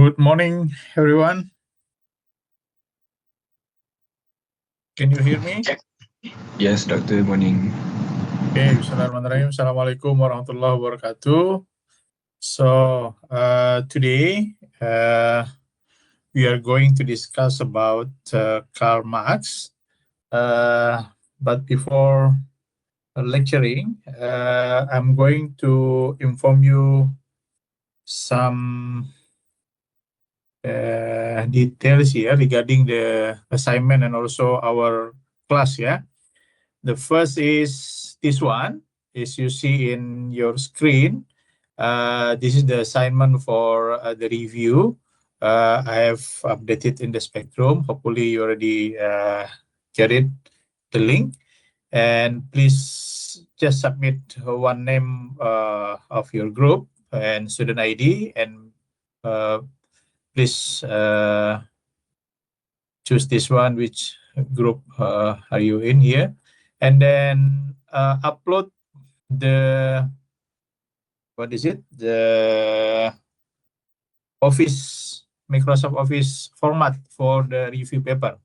Good morning, everyone. Can you hear me? Yes, Doctor. Morning. Okay, Bismillahirrahmanirrahim. Assalamualaikum warahmatullahi wabarakatuh. So today we are going to discuss about Karl Marx. But before lecturing, I'm going to inform you some details here regarding the assignment and also our class. Yeah. The first is this one, as you see in your screen. This is the assignment for the review. I have updated in the Spectrum. Hopefully you already get it, the link. And please just submit one name of your group and student ID, and please choose this one, which group are you in here, and then upload the Microsoft Office format for the review paper.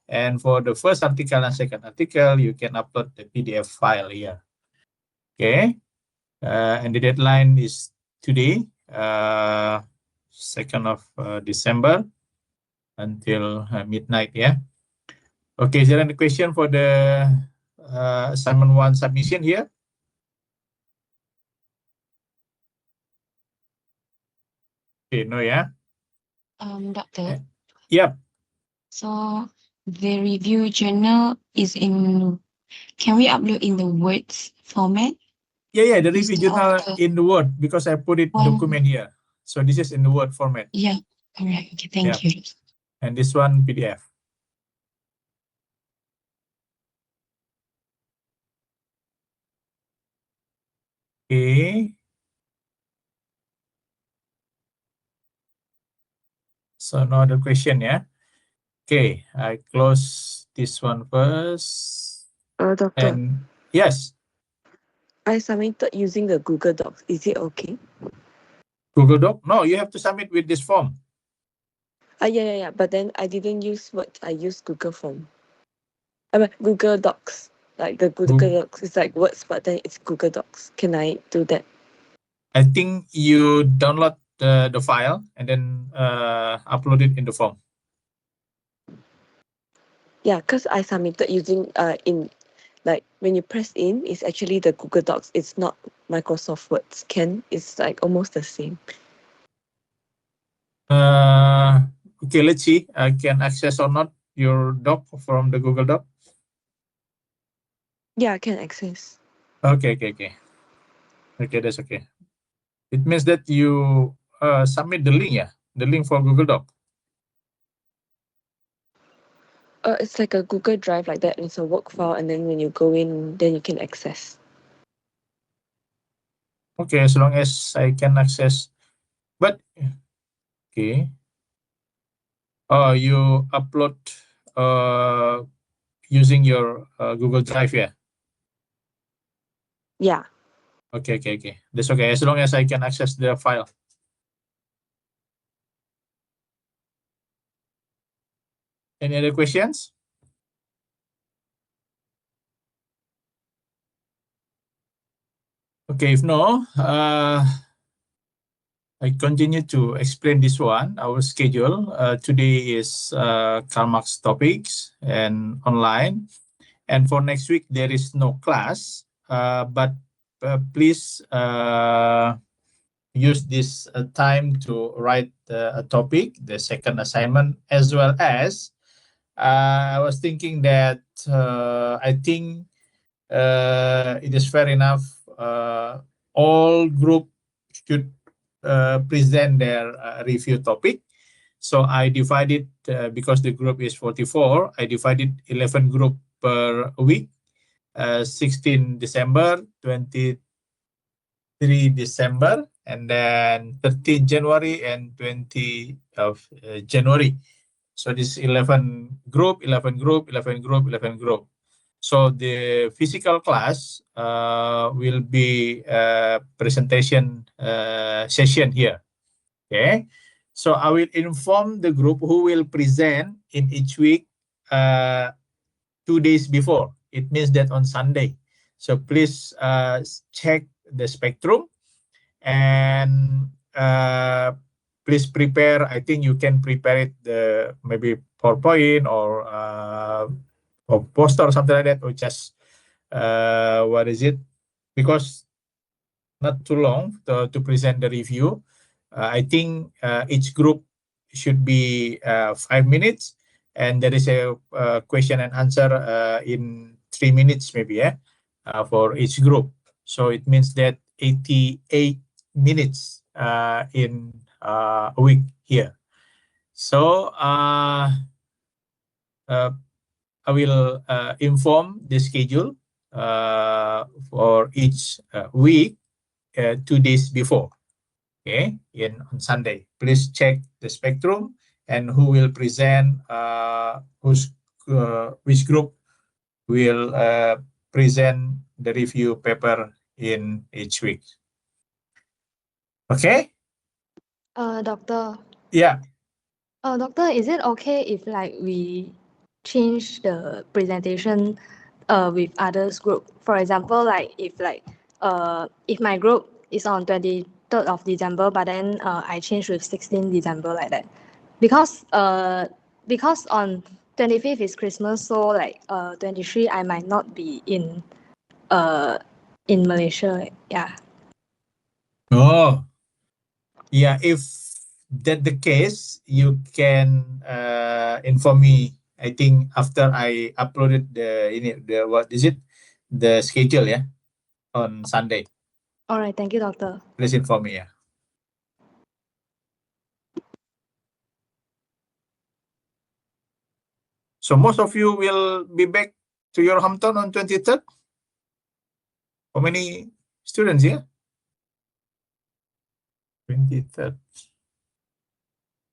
And for the first article and second article, you can upload the PDF file here. Okay, and the deadline is today, 2nd of December, until midnight. Yeah. Okay, is there any question for the assignment 1 submission here? Okay, no, yeah. Doctor. Yep. So the review journal is in. Can we upload in the words format? Yeah, the review Instead of journal the in the Word, because I put it document here. So this is in the Word format. Yeah. All right. Okay. Thank you. And this one PDF. Okay. So no other question, yeah. Okay, I close this one first. Doctor, And yes, I submitted using the Google Docs. Is it okay? Google Doc. No, you have to submit with this form. Yeah. But then I didn't use Word. I used Google Form. I mean, Google Docs. Like the Google Docs is like words, but then it's Google Docs. Can I do that? I think you download the file and then upload it in the form. Yeah, because I submitted using in like when you press in, it's actually the Google Docs. It's not Microsoft Words. It's like almost the same. Okay, let's see. I can access or not your doc from the Google Doc. Yeah, I can access. Okay, that's okay. It means that you submit the link, yeah, the link for Google Doc. It's like a Google Drive like that. It's a work file, and then when you go in, then you can access. Okay, as long as I can access. But okay. Oh, you upload using your Google Drive, yeah. Yeah. Okay. That's okay. As long as I can access the file. Any other questions? Okay, if no, I continue to explain this one, our schedule. Today is Karl Marx topics and online. And for next week, there is no class, but please use this time to write a topic, the second assignment, as well as I was thinking that I think it is fair enough. All group should present their review topic. So I divided, because the group is 44, I divided 11 group per week, 16 December, 23 December, and then 13 January and 20 of January. So this 11 group. So the physical class will be a presentation session here. Okay. So I will inform the group who will present in each week 2 days before. It means that on Sunday. So please check the spectrum and please prepare. I think you can prepare it maybe PowerPoint or poster or something like that, or just what is it? Because not too long to present the review. I think each group should be 5 minutes, and there is a question and answer in 3 minutes maybe, for each group. So it means that 88 minutes in a week here. So I will inform the schedule for each week 2 days before. Okay, on Sunday. Please check the spectrum and who will present, which group will present the review paper in each week. Okay? Doctor. Yeah. Doctor, is it okay if like we change the presentation with others group? For example, like if my group is on 23rd of December, but then I change with 16th December like that. Because on 25th is Christmas, so like 23 I might not be in Malaysia. Yeah. Oh. Yeah, if that the case, you can inform me. I think after I uploaded the what is it? The schedule, yeah, on Sunday. All right, thank you, doctor. Please inform me, yeah. So most of you will be back to your hometown on 23rd? How many students here? 23rd.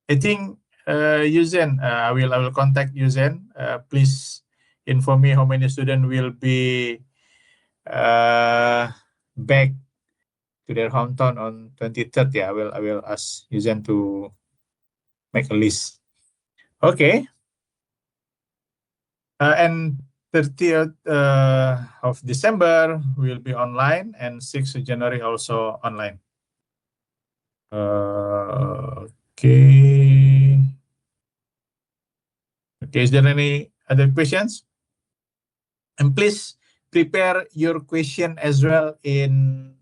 I think Yuzen, I will contact Yuzen. Please inform me how many students will be back to their hometown on 23rd. Yeah, I will ask Yuzen to make a list. Okay. And 30th of December will be online, and 6th of January also online. Okay. Okay, is there any other questions? And please prepare your question as well in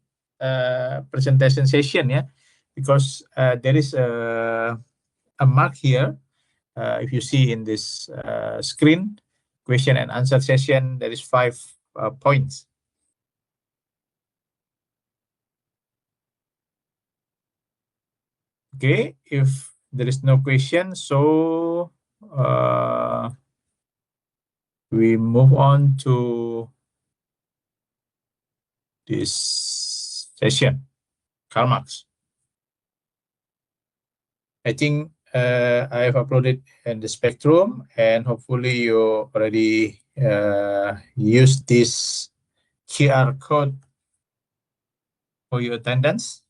presentation session, yeah, because there is a mark here. If you see in this screen, question and answer session, there is 5 points. Okay, if there is no question, so we move on to this session, Karl Marx. I think I have uploaded in the spectrum, and hopefully you already use this QR code for your attendance.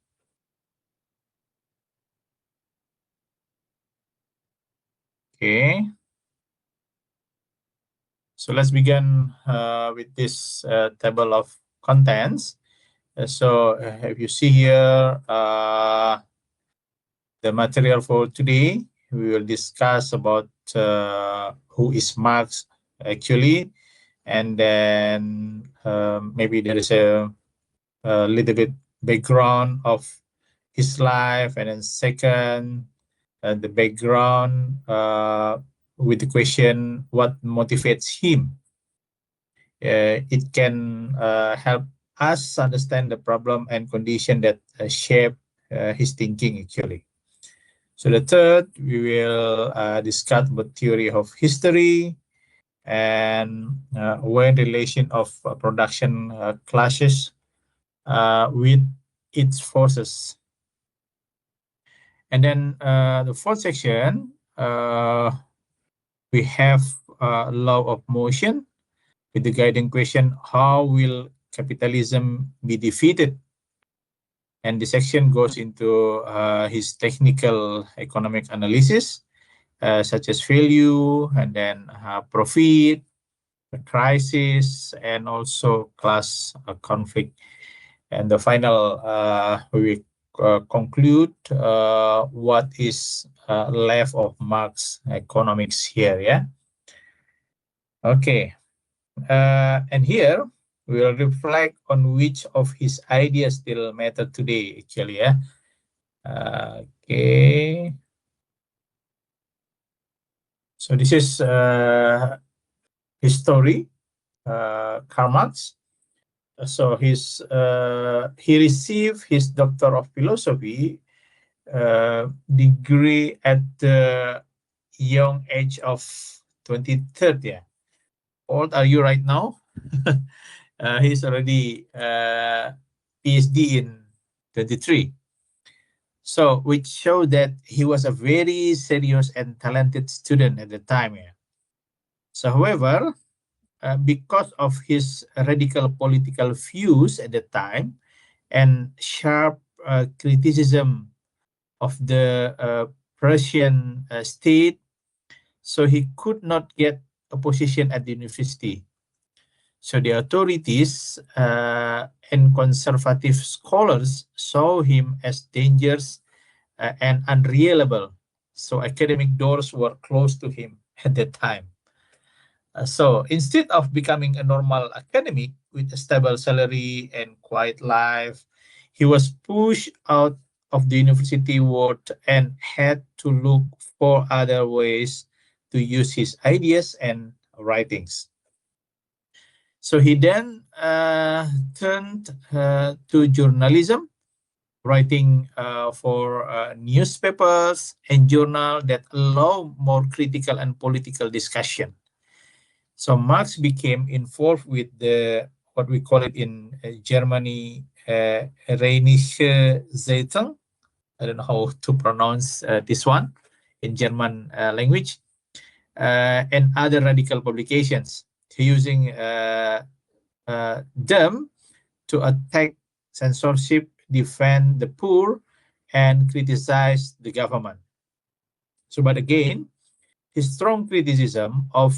Okay. So let's begin with this table of contents. So if you see here, the material for today, we will discuss about who is Marx actually, and then maybe there is a little bit background of his life, and then second, the background with the question, what motivates him? It can help us understand the problem and condition that shape his thinking actually. So the third, we will discuss the theory of history and when relation of production clashes with its forces. And then the fourth section, we have law of motion with the guiding question, how will capitalism be defeated? And the section goes into his technical economic analysis, such as value and then profit, the crisis, and also class conflict. And the final, we conclude what is left of Marx economics here. Yeah. Okay. And here we will reflect on which of his ideas still matter today, actually. Yeah. Okay. So this is his story, Karl Marx. So he received his Doctor of Philosophy degree at the young age of 23. Yeah. Old are you right now? He's already PhD in 23. So, which showed that he was a very serious and talented student at the time. Yeah. So, however, because of his radical political views at the time and sharp criticism of the Prussian state, so he could not get a position at the university. So the authorities and conservative scholars saw him as dangerous and unreliable. So academic doors were closed to him at that time. So instead of becoming a normal academic with a stable salary and quiet life, he was pushed out of the university world and had to look for other ways to use his ideas and writings. So he then turned to journalism, writing for newspapers and journals that allow more critical and political discussion. So Marx became involved with the what we call it in Germany, Rheinische Zeitung. I don't know how to pronounce this one in German language, and other radical publications, using them to attack censorship, defend the poor, and criticize the government. So, but again, his strong criticism of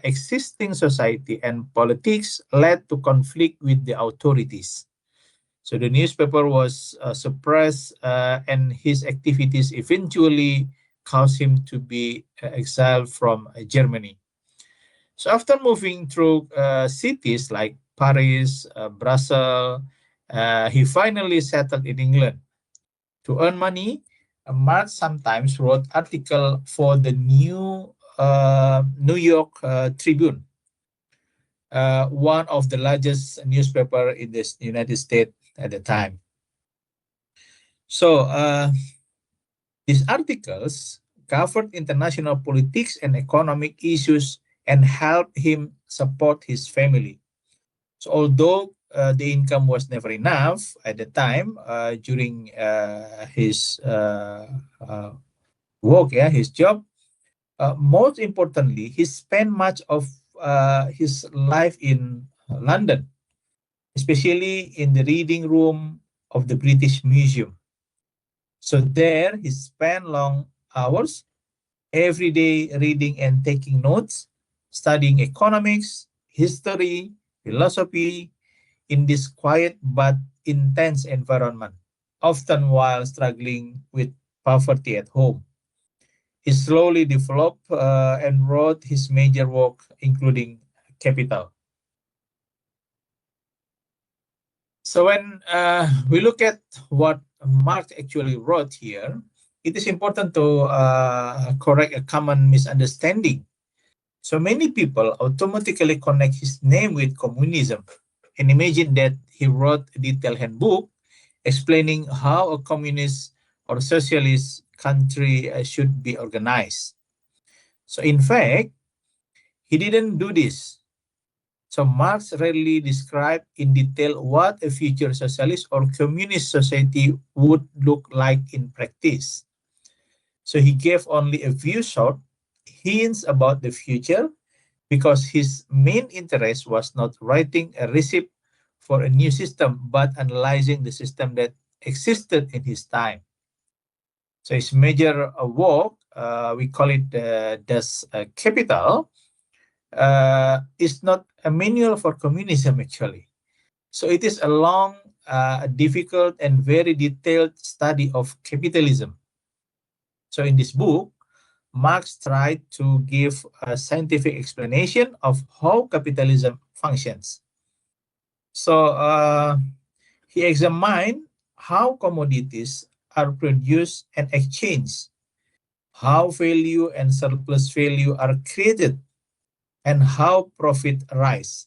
existing society and politics led to conflict with the authorities. So the newspaper was suppressed, and his activities eventually caused him to be exiled from Germany. So after moving through cities like Paris, Brussels, he finally settled in England. To earn money, Marx sometimes wrote articles for the New York Tribune, one of the largest newspaper in the United States at the time. So these articles covered international politics and economic issues and helped him support his family. So although the income was never enough at the time during his work, his job, most importantly, he spent much of his life in London, especially in the reading room of the British Museum. So there he spent long hours every day reading and taking notes, studying economics, history, philosophy in this quiet but intense environment, often while struggling with poverty at home. He slowly developed and wrote his major work, including Capital. So when we look at what Marx actually wrote here, it is important to correct a common misunderstanding. So many people automatically connect his name with communism and imagine that he wrote a detailed handbook explaining how a communist or socialist country should be organized. So in fact, he didn't do this. So Marx rarely described in detail what a future socialist or communist society would look like in practice. So he gave only a few short hints about the future because his main interest was not writing a recipe for a new system, but analyzing the system that existed in his time. So his major work, we call it Das Kapital, is not a manual for communism actually. So it is a long, difficult, and very detailed study of capitalism. So in this book, Marx tried to give a scientific explanation of how capitalism functions. So he examined how commodities are produced and exchanged, how value and surplus value are created, and how profit rise,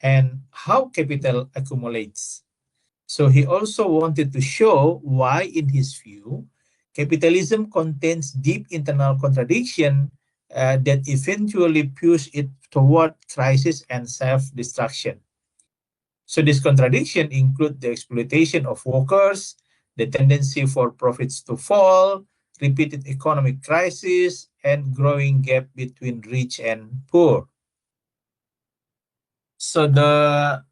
and how capital accumulates. So he also wanted to show why, in his view, capitalism contains deep internal contradiction that eventually push it toward crisis and self-destruction. So this contradiction include the exploitation of workers, the tendency for profits to fall, repeated economic crisis, and growing gap between rich and poor. So the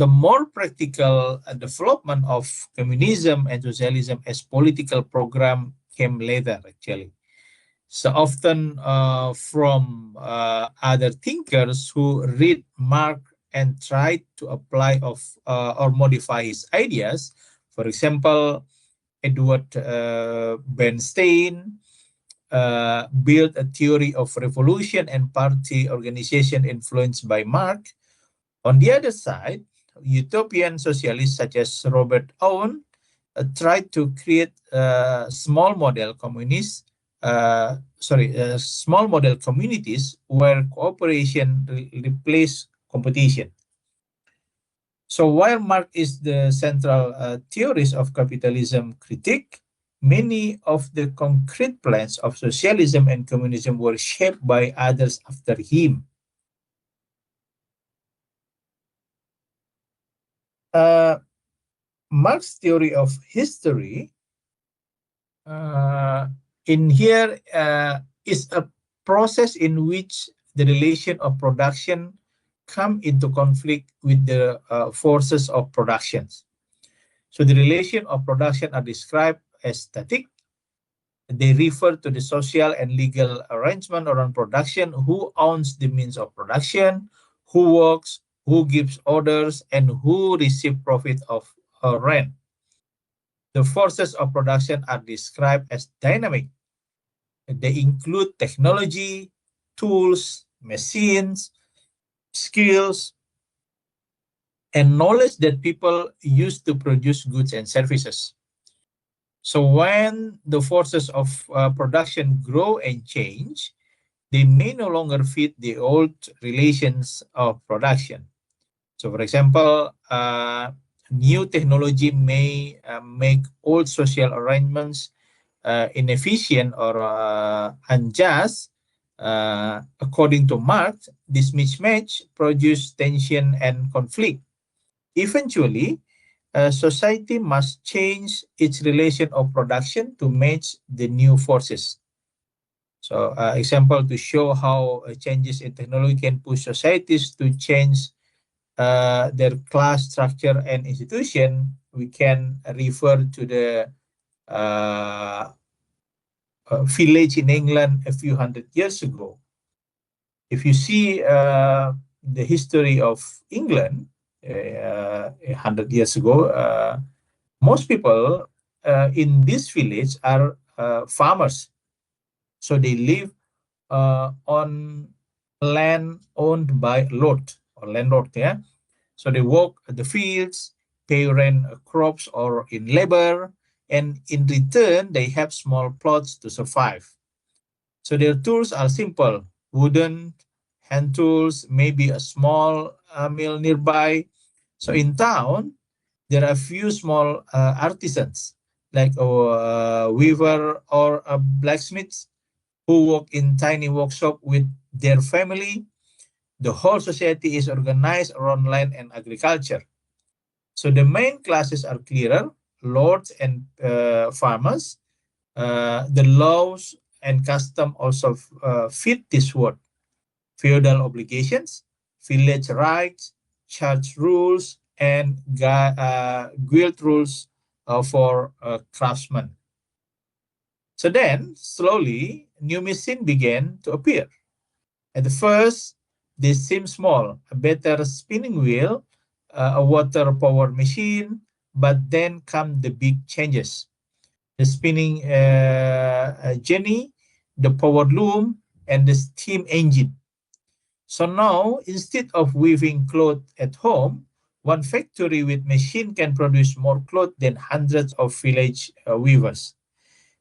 more practical development of communism and socialism as political program came later, actually. So often from other thinkers who read Marx and try to apply or modify his ideas. For example, Edward Bernstein built a theory of revolution and party organization influenced by Marx. On the other side, utopian socialists such as Robert Owen tried to create small model communities where cooperation replaces competition. So while Marx is the central theorist of capitalism critique, many of the concrete plans of socialism and communism were shaped by others after him. Marx's theory of history in here is a process in which the relation of production come into conflict with the forces of production. So the relation of production are described as static. They refer to the social and legal arrangement around production, who owns the means of production, who works, who gives orders, and who receives profit of rent. The forces of production are described as dynamic. They include technology, tools, machines, skills, and knowledge that people use to produce goods and services. So when the forces of production grow and change, they may no longer fit the old relations of production. So for example, new technology may make old social arrangements inefficient or unjust. According to Marx, this mismatch produces tension and conflict. Eventually, society must change its relation of production to match the new forces. So, example to show how changes in technology can push societies to change their class structure and institution, we can refer to the village in England a few hundred years ago. If you see the history of England 100 years ago, most people in this village are farmers. So they live on land owned by lord or landlord. Yeah. So they work at the fields, pay rent crops or in labor, and in return, they have small plots to survive. So their tools are simple, wooden hand tools, maybe a small mill nearby. So in town, there are a few small artisans like a weaver or a blacksmith who work in tiny workshop with their family. The whole society is organized around land and agriculture. So the main classes are clearer, lords and farmers. The laws and custom also fit this word. Feudal obligations, village rights, church rules, and guild rules for craftsmen. So then, slowly, new machines began to appear. At the first, they seemed small, a better spinning wheel, a water-powered machine, but then come the big changes. The spinning jenny, the power loom, and the steam engine. So now, instead of weaving cloth at home, one factory with machine can produce more cloth than hundreds of village weavers.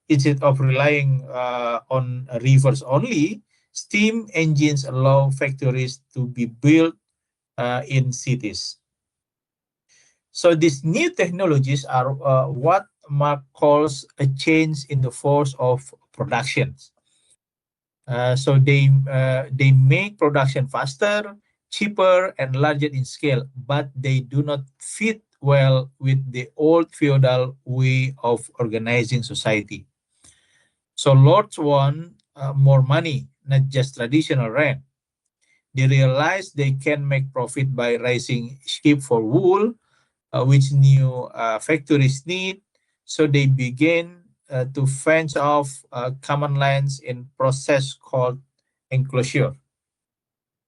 Instead of relying on rivers only, steam engines allow factories to be built in cities. So these new technologies are what Mark calls a change in the force of production. So they make production faster, cheaper, and larger in scale, but they do not fit well with the old feudal way of organizing society. So lords want more money, not just traditional rent. They realize they can make profit by raising sheep for wool, which new factories need. So they begin to fence off common lands in process called enclosure.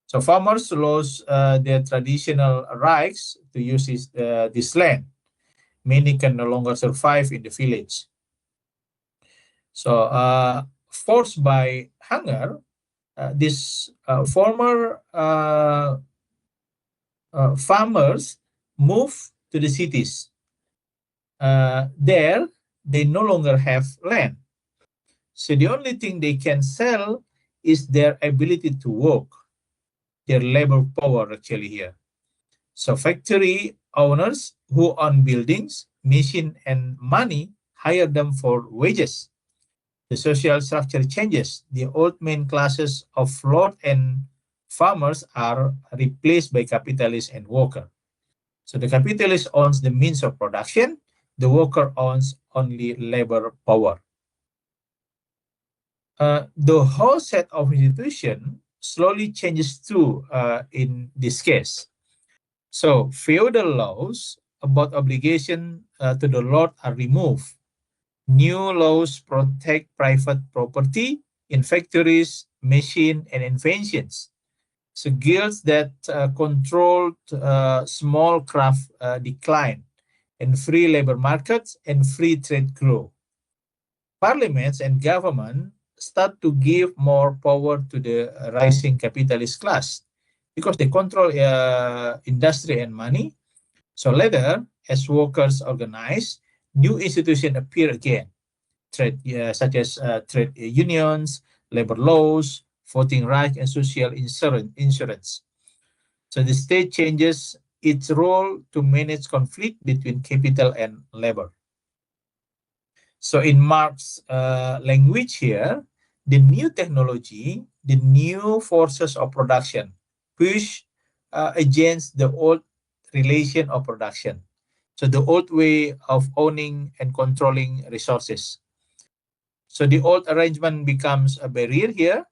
So farmers lose their traditional rights to use this land. Many can no longer survive in the village. So forced by hunger, these former farmers move to the cities. There, they no longer have land. So the only thing they can sell is their ability to work, their labor power actually here. So factory owners who own buildings, machine, and money hire them for wages. The social structure changes. The old main classes of lord and farmers are replaced by capitalists and worker. So the capitalist owns the means of production. The worker owns only labor power. The whole set of institution slowly changes too in this case. So feudal laws about obligation to the lord are removed. New laws protect private property in factories, machine, and inventions. So guilds that controlled small craft decline, and free labor markets and free trade grow. Parliaments and government start to give more power to the rising capitalist class because they control industry and money. So later, as workers organize, new institutions appear again, such as trade unions, labor laws, voting rights, and social insurance. So the state changes its role to manage conflict between capital and labor. So in Marx's language here, the new technology, the new forces of production push against the old relation of production. So the old way of owning and controlling resources. So the old arrangement becomes a barrier here.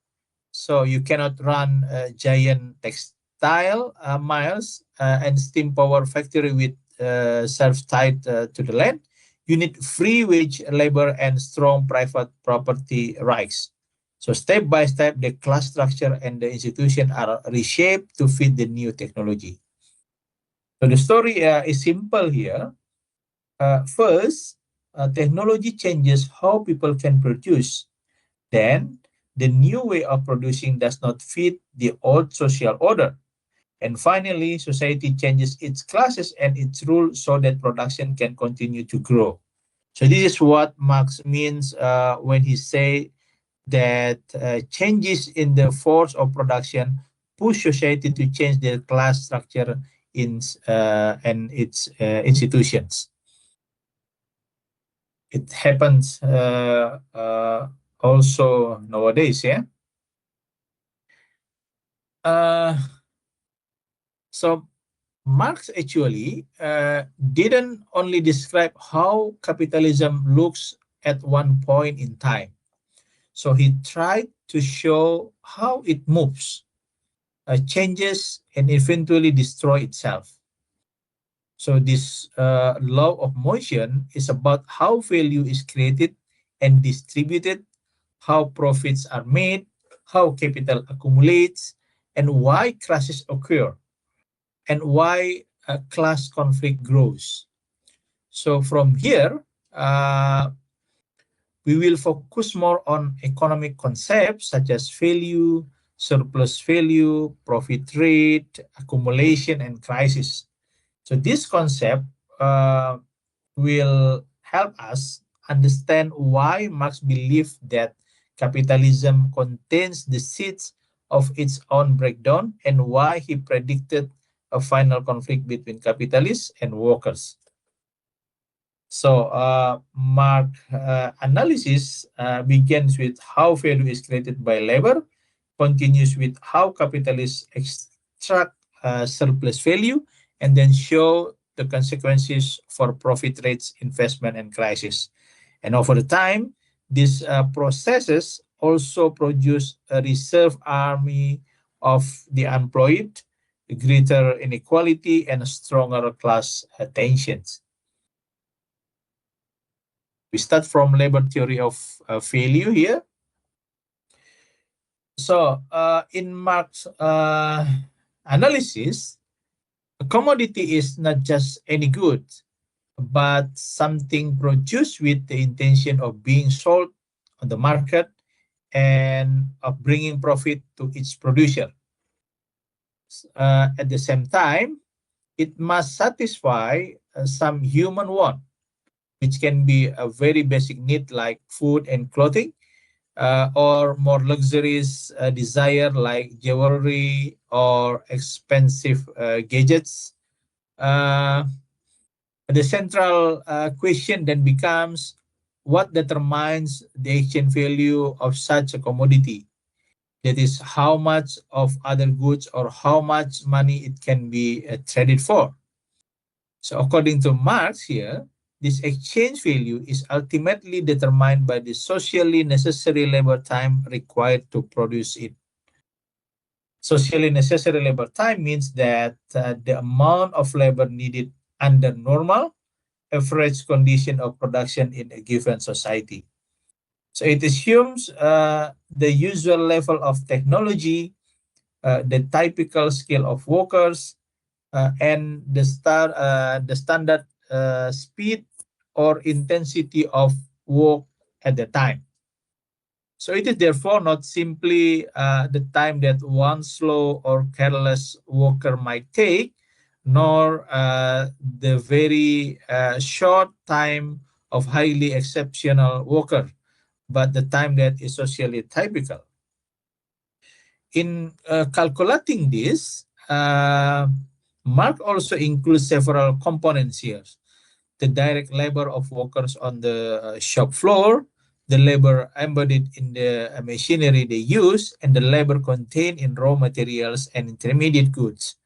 So you cannot run a giant textile mills and steam power factory with serfs tied to the land. You need free wage labor and strong private property rights. So step by step, the class structure and the institution are reshaped to fit the new technology. So the story is simple here. First, technology changes how people can produce. Then, the new way of producing does not fit the old social order. And finally, society changes its classes and its rules so that production can continue to grow. So this is what Marx means when he say that changes in the force of production push society to change their class structure and its institutions. It happens also nowadays, yeah. So Marx actually didn't only describe how capitalism looks at one point in time. So he tried to show how it moves, changes, and eventually destroy itself. So this law of motion is about how value is created and distributed, how profits are made, how capital accumulates, and why crashes occur, and why class conflict grows. So from here, we will focus more on economic concepts such as value, surplus value, profit rate, accumulation, and crisis. So this concept will help us understand why Marx believed that capitalism contains the seeds of its own breakdown and why he predicted a final conflict between capitalists and workers. So Marx analysis begins with how value is created by labor, continues with how capitalists extract surplus value, and then show the consequences for profit rates, investment, and crisis. And over the time, these processes also produce a reserve army of the unemployed, greater inequality, and stronger class tensions. We start from labor theory of value here. So in Marx analysis, a commodity is not just any good, but something produced with the intention of being sold on the market and of bringing profit to its producer. At the same time, it must satisfy some human want, which can be a very basic need like food and clothing, or more luxurious desire like jewelry or expensive gadgets. The central question then becomes what determines the exchange value of such a commodity. That is, how much of other goods or how much money it can be traded for. So according to Marx here, this exchange value is ultimately determined by the socially necessary labor time required to produce it. Socially necessary labor time means that the amount of labor needed under normal average condition of production in a given society. So it assumes the usual level of technology, the typical skill of workers, and the standard speed or intensity of work at the time. So it is therefore not simply the time that one slow or careless worker might take, nor the very short time of highly exceptional worker, but the time that is socially typical. In calculating this, Marx also includes several components here. The direct labor of workers on the shop floor, the labor embedded in the machinery they use, and the labor contained in raw materials and intermediate goods.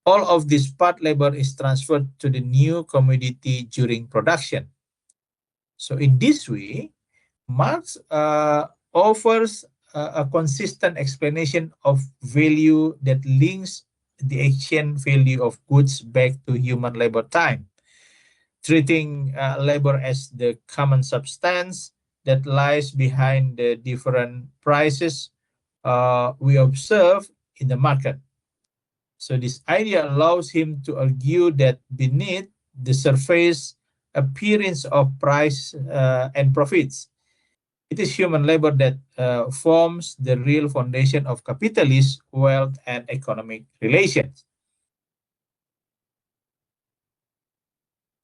All of this part labor is transferred to the new commodity during production. So in this way, Marx offers a consistent explanation of value that links the exchange value of goods back to human labor time, treating labor as the common substance that lies behind the different prices we observe in the market. So this idea allows him to argue that beneath the surface appearance of price and profits, it is human labor that forms the real foundation of capitalist wealth and economic relations.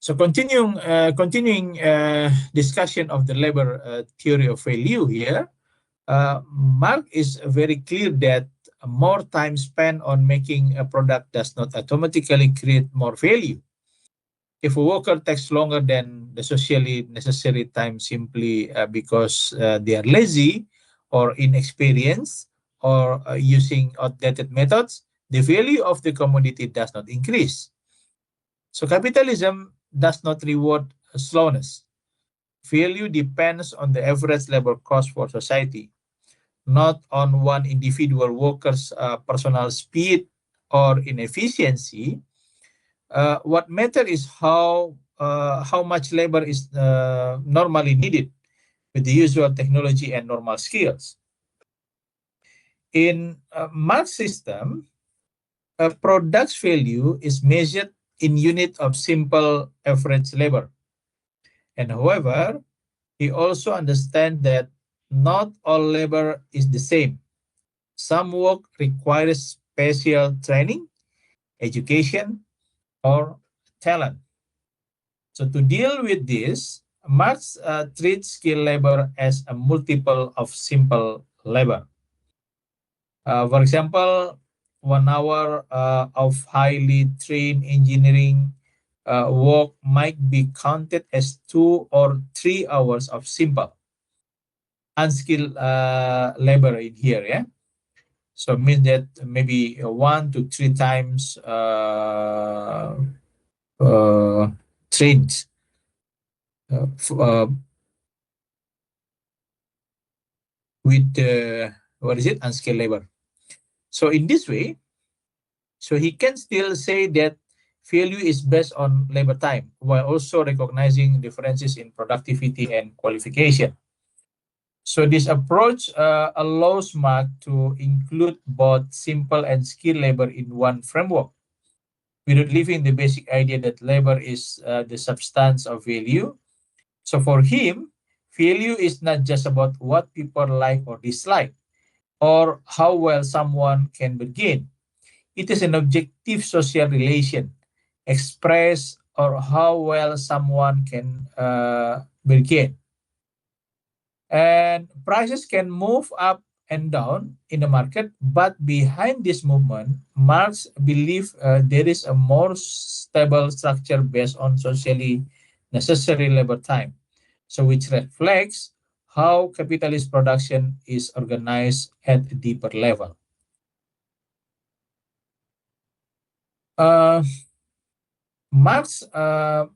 So continuing discussion of the labor theory of value here, Marx is very clear that more time spent on making a product does not automatically create more value. If a worker takes longer than the socially necessary time simply because they are lazy or inexperienced or using outdated methods, the value of the commodity does not increase. So capitalism does not reward slowness. Value depends on the average labor cost for society, not on one individual worker's personal speed or inefficiency, What matters is how much labor is normally needed with the usual technology and normal skills. In Marx system, a product's value is measured in unit of simple average labor. And however, he also understands that not all labor is the same. Some work requires special training, education, or talent. So to deal with this, Marx treats skilled labor as a multiple of simple labor. For example, 1 hour of highly trained engineering work might be counted as 2 or 3 hours of simple unskilled labor in here, yeah. So it means that maybe 1 to 3 times trained with what is it, unskilled labor. So in this way, so he can still say that value is based on labor time while also recognizing differences in productivity and qualification. So this approach allows Marx to include both simple and skilled labor in one framework, without leaving the basic idea that labor is the substance of value. So for him, value is not just about what people like or dislike, or how well someone can begin. It is an objective social relation express or how well someone can begin. And prices can move up and down in the market, but behind this movement, Marx believes there is a more stable structure based on socially necessary labor time, so which reflects how capitalist production is organized at a deeper level. Marx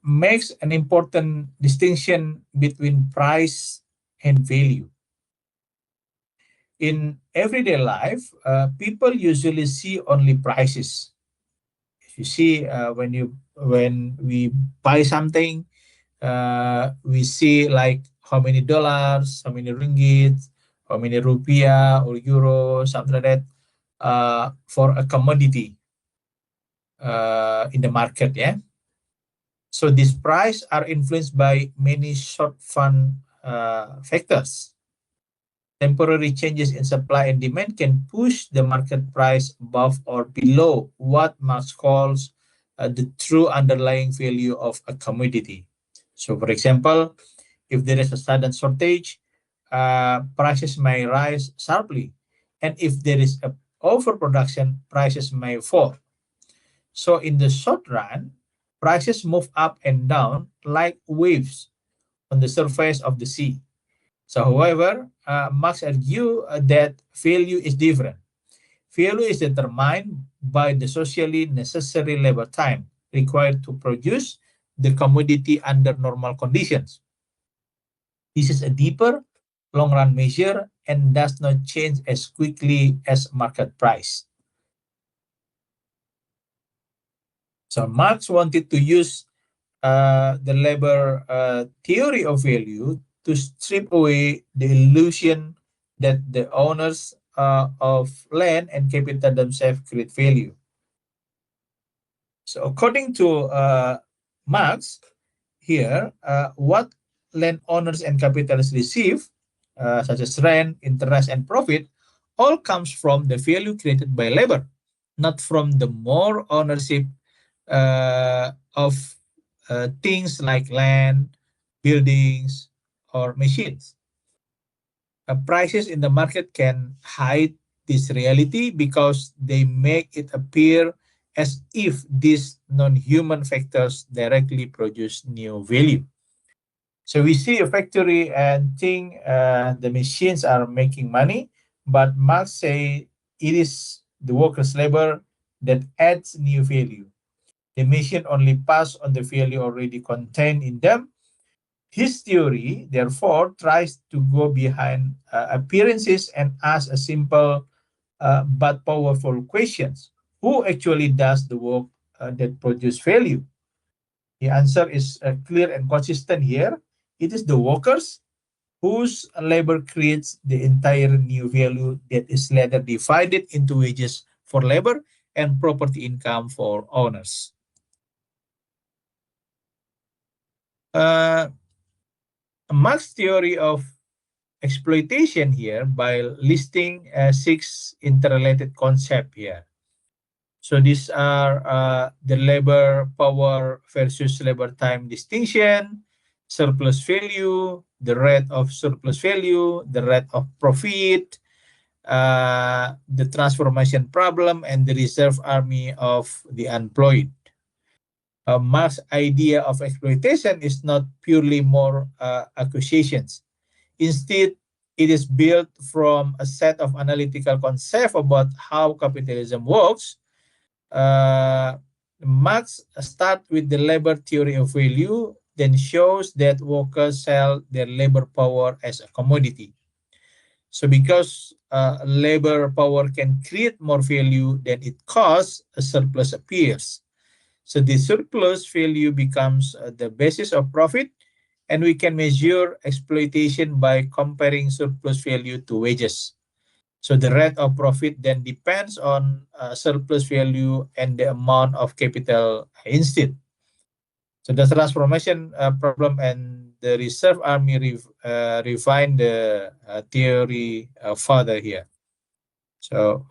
makes an important distinction between price and value. In everyday life, people usually see only prices. If you see when we buy something, we see like how many dollars, how many ringgit, how many rupiah or euro, something like that, for a commodity in the market. Yeah. So these prices are influenced by many short-fund factors. Temporary changes in supply and demand can push the market price above or below what Marx calls the true underlying value of a commodity. So, for example, if there is a sudden shortage, prices may rise sharply. And if there is a overproduction, prices may fall. So, in the short run, prices move up and down like waves on the surface of the sea. So, however, Marx argues that value is different. Value is determined by the socially necessary labor time required to produce the commodity under normal conditions. This is a deeper, long-run measure and does not change as quickly as market price. So Marx wanted to use the labor theory of value to strip away the illusion that the owners of land and capital themselves create value. So according to Marx, here, what landowners and capitalists receive, such as rent, interest, and profit, all comes from the value created by labor, not from the more ownership of things like land, buildings, or machines. Prices in the market can hide this reality because they make it appear as if these non-human factors directly produce new value. So we see a factory and think the machines are making money, but Marx say it is the workers' labor that adds new value. The machine only pass on the value already contained in them. His theory, therefore, tries to go behind appearances and ask a simple but powerful questions. Who actually does the work that produce value? The answer is clear and consistent here. It is the workers whose labor creates the entire new value that is later divided into wages for labor and property income for owners. Marx's theory of exploitation here by listing 6 interrelated concepts here. So these are the labor power versus labor time distinction, surplus value, the rate of surplus value, the rate of profit, the transformation problem, and the reserve army of the unemployed. Marx's idea of exploitation is not purely more accusations. Instead, it is built from a set of analytical concepts about how capitalism works. Marx starts with the labor theory of value, then shows that workers sell their labor power as a commodity. So because labor power can create more value than it costs, a surplus appears. So the surplus value becomes the basis of profit, and we can measure exploitation by comparing surplus value to wages. So the rate of profit then depends on surplus value and the amount of capital instead. So the transformation problem and the reserve army refine the theory further here. So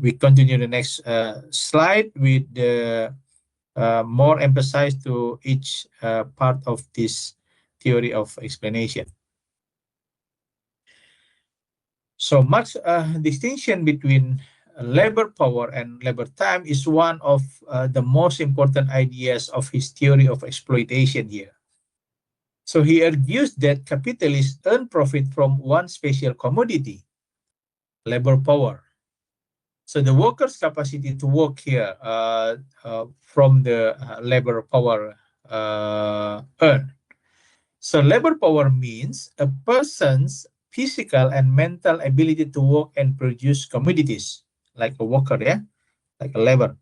we continue the next slide with the more emphasis to each part of this theory of explanation. So Marx's distinction between labor power and labor time is one of the most important ideas of his theory of exploitation here. So he argues that capitalists earn profit from one special commodity, labor power. So the workers' capacity to work here from the labor power earned. So labor power means a person's physical and mental ability to work and produce commodities, like a worker, yeah, like a labor.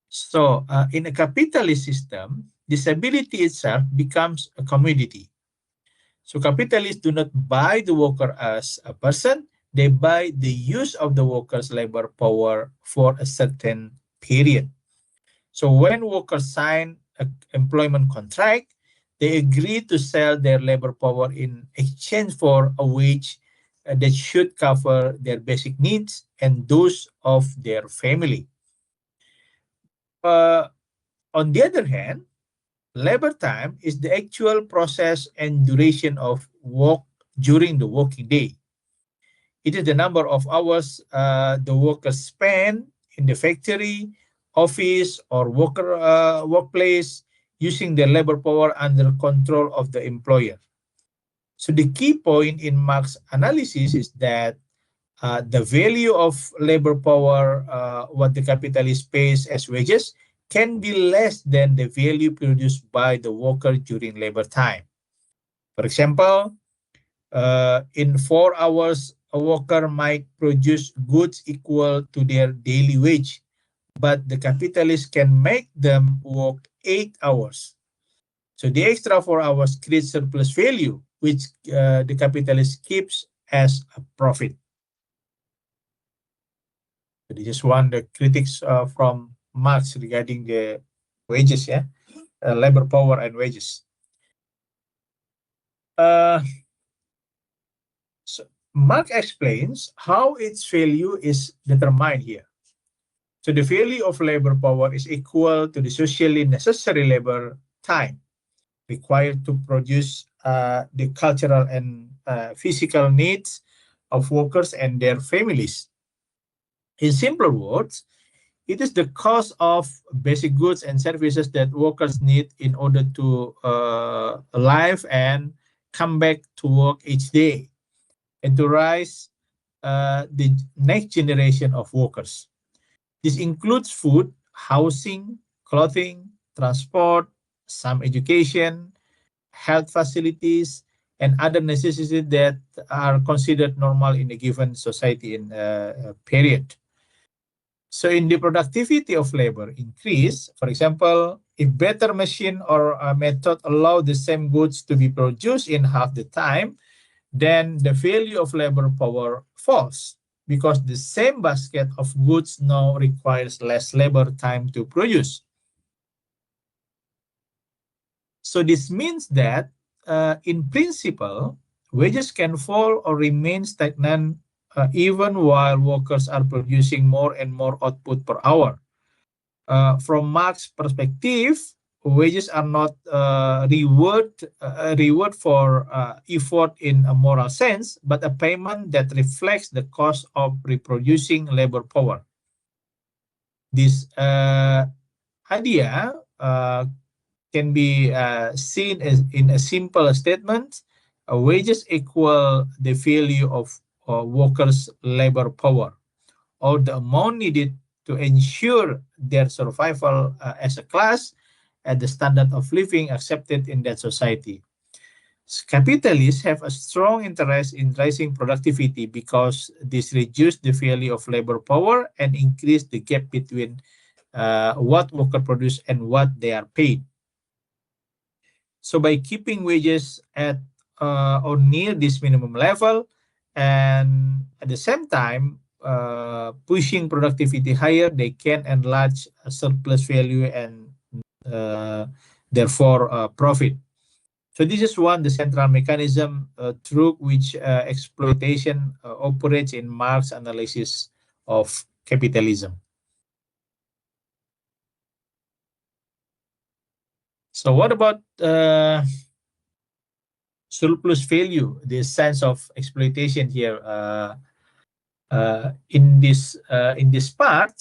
So in a capitalist system, this ability itself becomes a commodity. So capitalists do not buy the worker as a person, they buy the use of the worker's labor power for a certain period. So when workers sign an employment contract, they agree to sell their labor power in exchange for a wage that should cover their basic needs and those of their family. On the other hand, labor time is the actual process and duration of work during the working day. It is the number of hours the workers spend in the factory, office, or workplace using their labor power under control of the employer. So the key point in Marx's analysis is that the value of labor power, what the capitalist pays as wages, can be less than the value produced by the worker during labor time. For example, in 4 hours, a worker might produce goods equal to their daily wage, but the capitalist can make them work 8 hours. So the extra 4 hours creates surplus value, which the capitalist keeps as a profit. So this is one of the critics from Marx regarding the wages, yeah, labor power and wages. So Marx explains how its value is determined here. So the value of labor power is equal to the socially necessary labor time required to produce the cultural and physical needs of workers and their families. In simpler words, it is the cost of basic goods and services that workers need in order to live and come back to work each day and to raise the next generation of workers. This includes food, housing, clothing, transport, some education, health facilities, and other necessities that are considered normal in a given society in a period. So in the productivity of labor increase, for example, if better machine or a method allow the same goods to be produced in half the time, then the value of labor power falls because the same basket of goods now requires less labor time to produce. So this means that in principle, wages can fall or remain stagnant even while workers are producing more and more output per hour. From Marx's perspective, wages are not reward for effort in a moral sense, but a payment that reflects the cost of reproducing labor power. This idea can be seen as in a simple statement: wages equal the value of workers' labor power, or the amount needed to ensure their survival as a class at the standard of living accepted in that society. Capitalists have a strong interest in raising productivity because this reduces the value of labor power and increase the gap between what workers produce and what they are paid. So by keeping wages at or near this minimum level, and at the same time pushing productivity higher, they can enlarge surplus value and therefore profit. So this is the central mechanism through which exploitation operates in Marx's analysis of capitalism. So what about surplus value, the sense of exploitation here? In this part,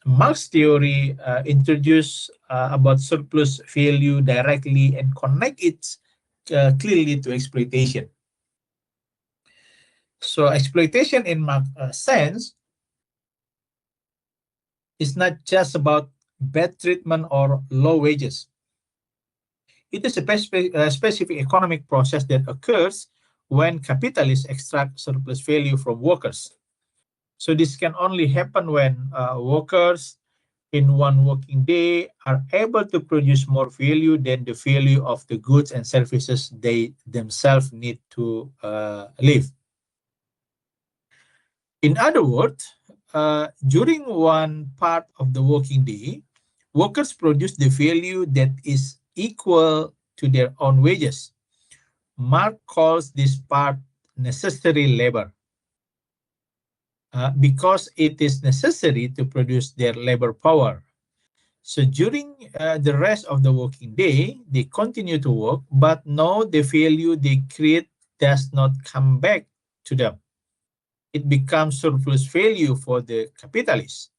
Marx theory introduced about surplus value directly and connect it clearly to exploitation. So exploitation in Marx sense is not just about bad treatment or low wages. It is a specific economic process that occurs when capitalists extract surplus value from workers. So this can only happen when workers in one working day are able to produce more value than the value of the goods and services they themselves need to live. In other words, during one part of the working day, workers produce the value that is equal to their own wages. Marx calls this part necessary labor because it is necessary to produce their labor power. So during the rest of the working day, they continue to work, but now the value they create does not come back to them. It becomes surplus value for the capitalists.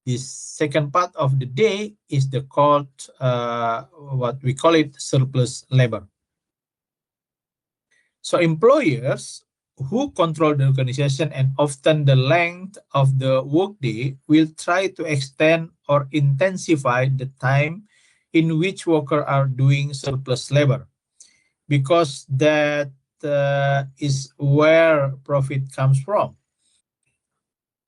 This second part of the day is the called what we call it surplus labor. So employers who control the organization and often the length of the workday will try to extend or intensify the time in which workers are doing surplus labor, because that is where profit comes from.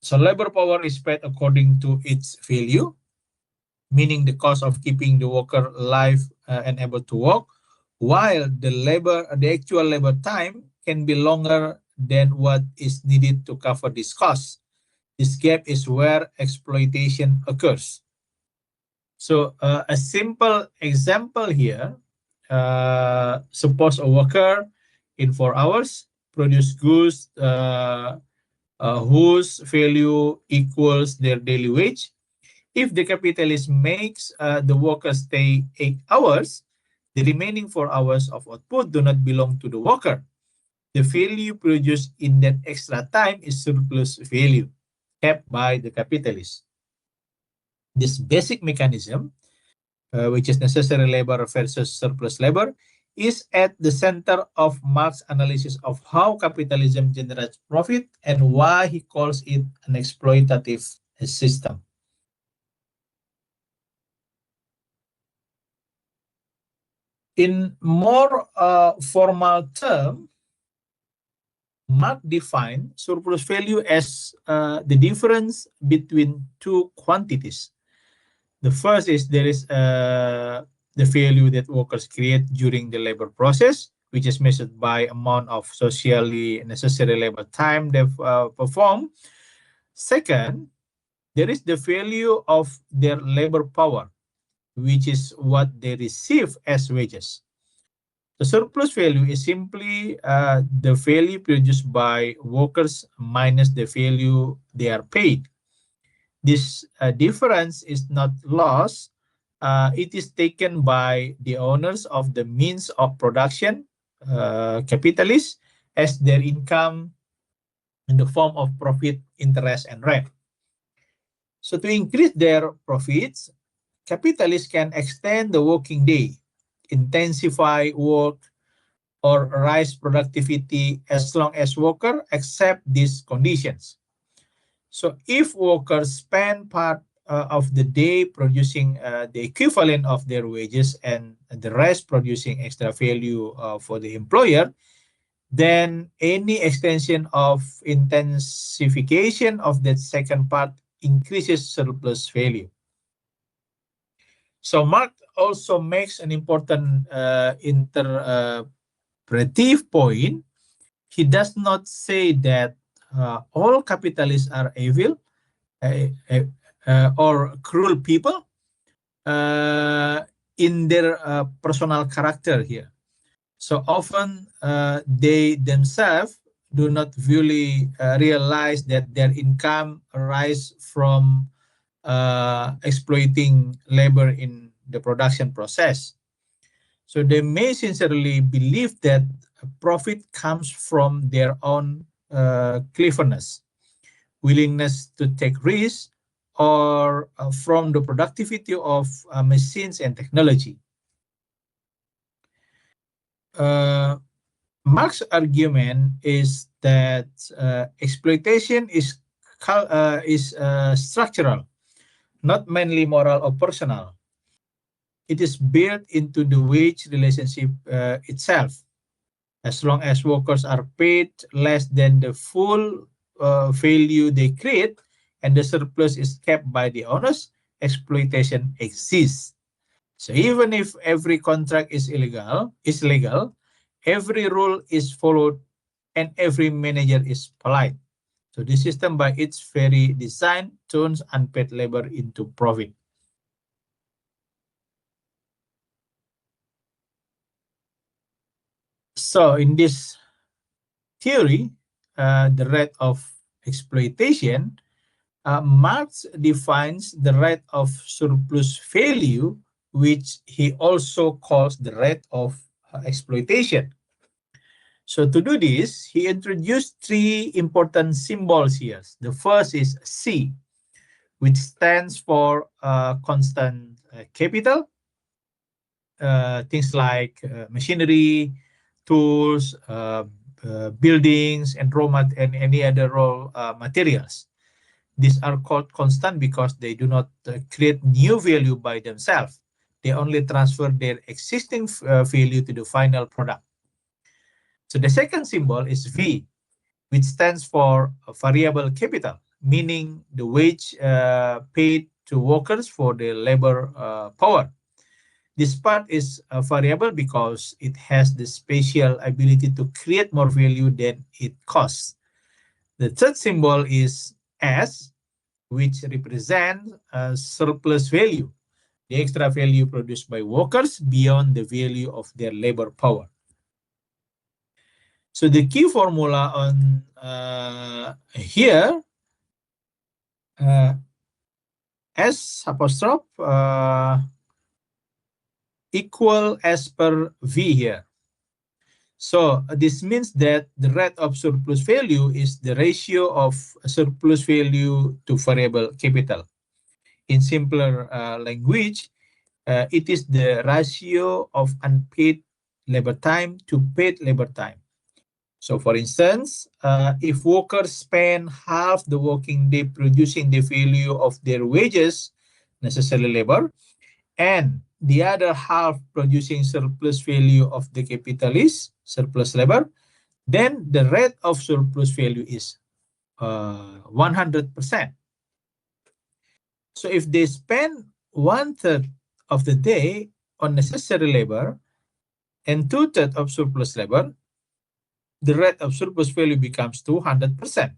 So labor power is paid according to its value, meaning the cost of keeping the worker alive and able to work, while the actual labor time can be longer than what is needed to cover this cost. This gap is where exploitation occurs. So a simple example here, suppose a worker in 4 hours produce goods whose value equals their daily wage. If the capitalist makes the worker stay 8 hours, the remaining 4 hours of output do not belong to the worker. The value produced in that extra time is surplus value kept by the capitalist. This basic mechanism, which is necessary labor versus surplus labor, is at the center of Marx's analysis of how capitalism generates profit and why he calls it an exploitative system. In more formal term, Marx defined surplus value as the difference between two quantities. The first is there is the value that workers create during the labor process, which is measured by amount of socially necessary labor time they perform. Second, there is the value of their labor power, which is what they receive as wages. The surplus value is simply the value produced by workers minus the value they are paid. This difference is not lost. It is taken by the owners of the means of production, capitalists, as their income in the form of profit, interest, and rent. So to increase their profits, capitalists can extend the working day, intensify work, or raise productivity as long as workers accept these conditions. So if workers spend part of the day producing the equivalent of their wages and the rest producing extra value for the employer, then any extension of intensification of that second part increases surplus value. So Marx also makes an important interpretive point. He does not say that all capitalists are evil or cruel people in their personal character here. So often they themselves do not really realize that their income arises from exploiting labor in the production process. So they may sincerely believe that profit comes from their own cleverness, willingness to take risks, or from the productivity of machines and technology. Marx's argument is that exploitation is structural, not mainly moral or personal. It is built into the wage relationship itself. As long as workers are paid less than the full value they create and the surplus is kept by the owners, exploitation exists. So even if every contract is legal, every rule is followed and every manager is polite. So the system by its very design turns unpaid labor into profit. So in this theory, the rate of exploitation, Marx defines the rate of surplus value, which he also calls the rate of exploitation. So to do this, he introduced three important symbols here. The first is C, which stands for constant capital, things like machinery, tools, buildings, and and any other raw materials. These are called constant because they do not create new value by themselves. They only transfer their existing value to the final product. So the second symbol is V, which stands for variable capital, meaning the wage paid to workers for the labor power. This part is variable because it has the special ability to create more value than it costs. The third symbol is S, which represents surplus value, the extra value produced by workers beyond the value of their labor power. So the key formula on here, S apostrophe equal as per V here. So this means that the rate of surplus value is the ratio of surplus value to variable capital. In simpler language, it is the ratio of unpaid labor time to paid labor time. So for instance, if workers spend half the working day producing the value of their wages, necessary labor, and the other half producing surplus value of the capitalist, surplus labor, then the rate of surplus value is 100%. So if they spend 1/3 of the day on necessary labor and 2/3 of surplus labor, the rate of surplus value becomes 200%.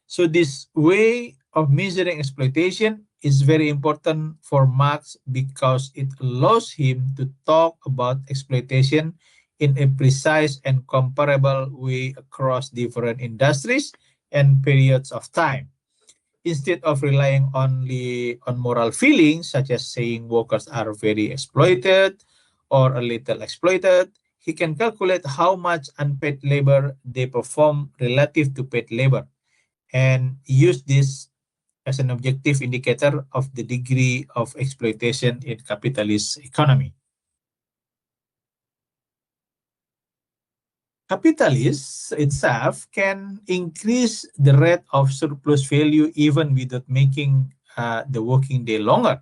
So this way of measuring exploitation is very important for Marx because it allows him to talk about exploitation in a precise and comparable way across different industries and periods of time. Instead of relying only on moral feelings, such as saying workers are very exploited or a little exploited, he can calculate how much unpaid labor they perform relative to paid labor and use this as an objective indicator of the degree of exploitation in capitalist economy. Capitalists itself can increase the rate of surplus value even without making the working day longer.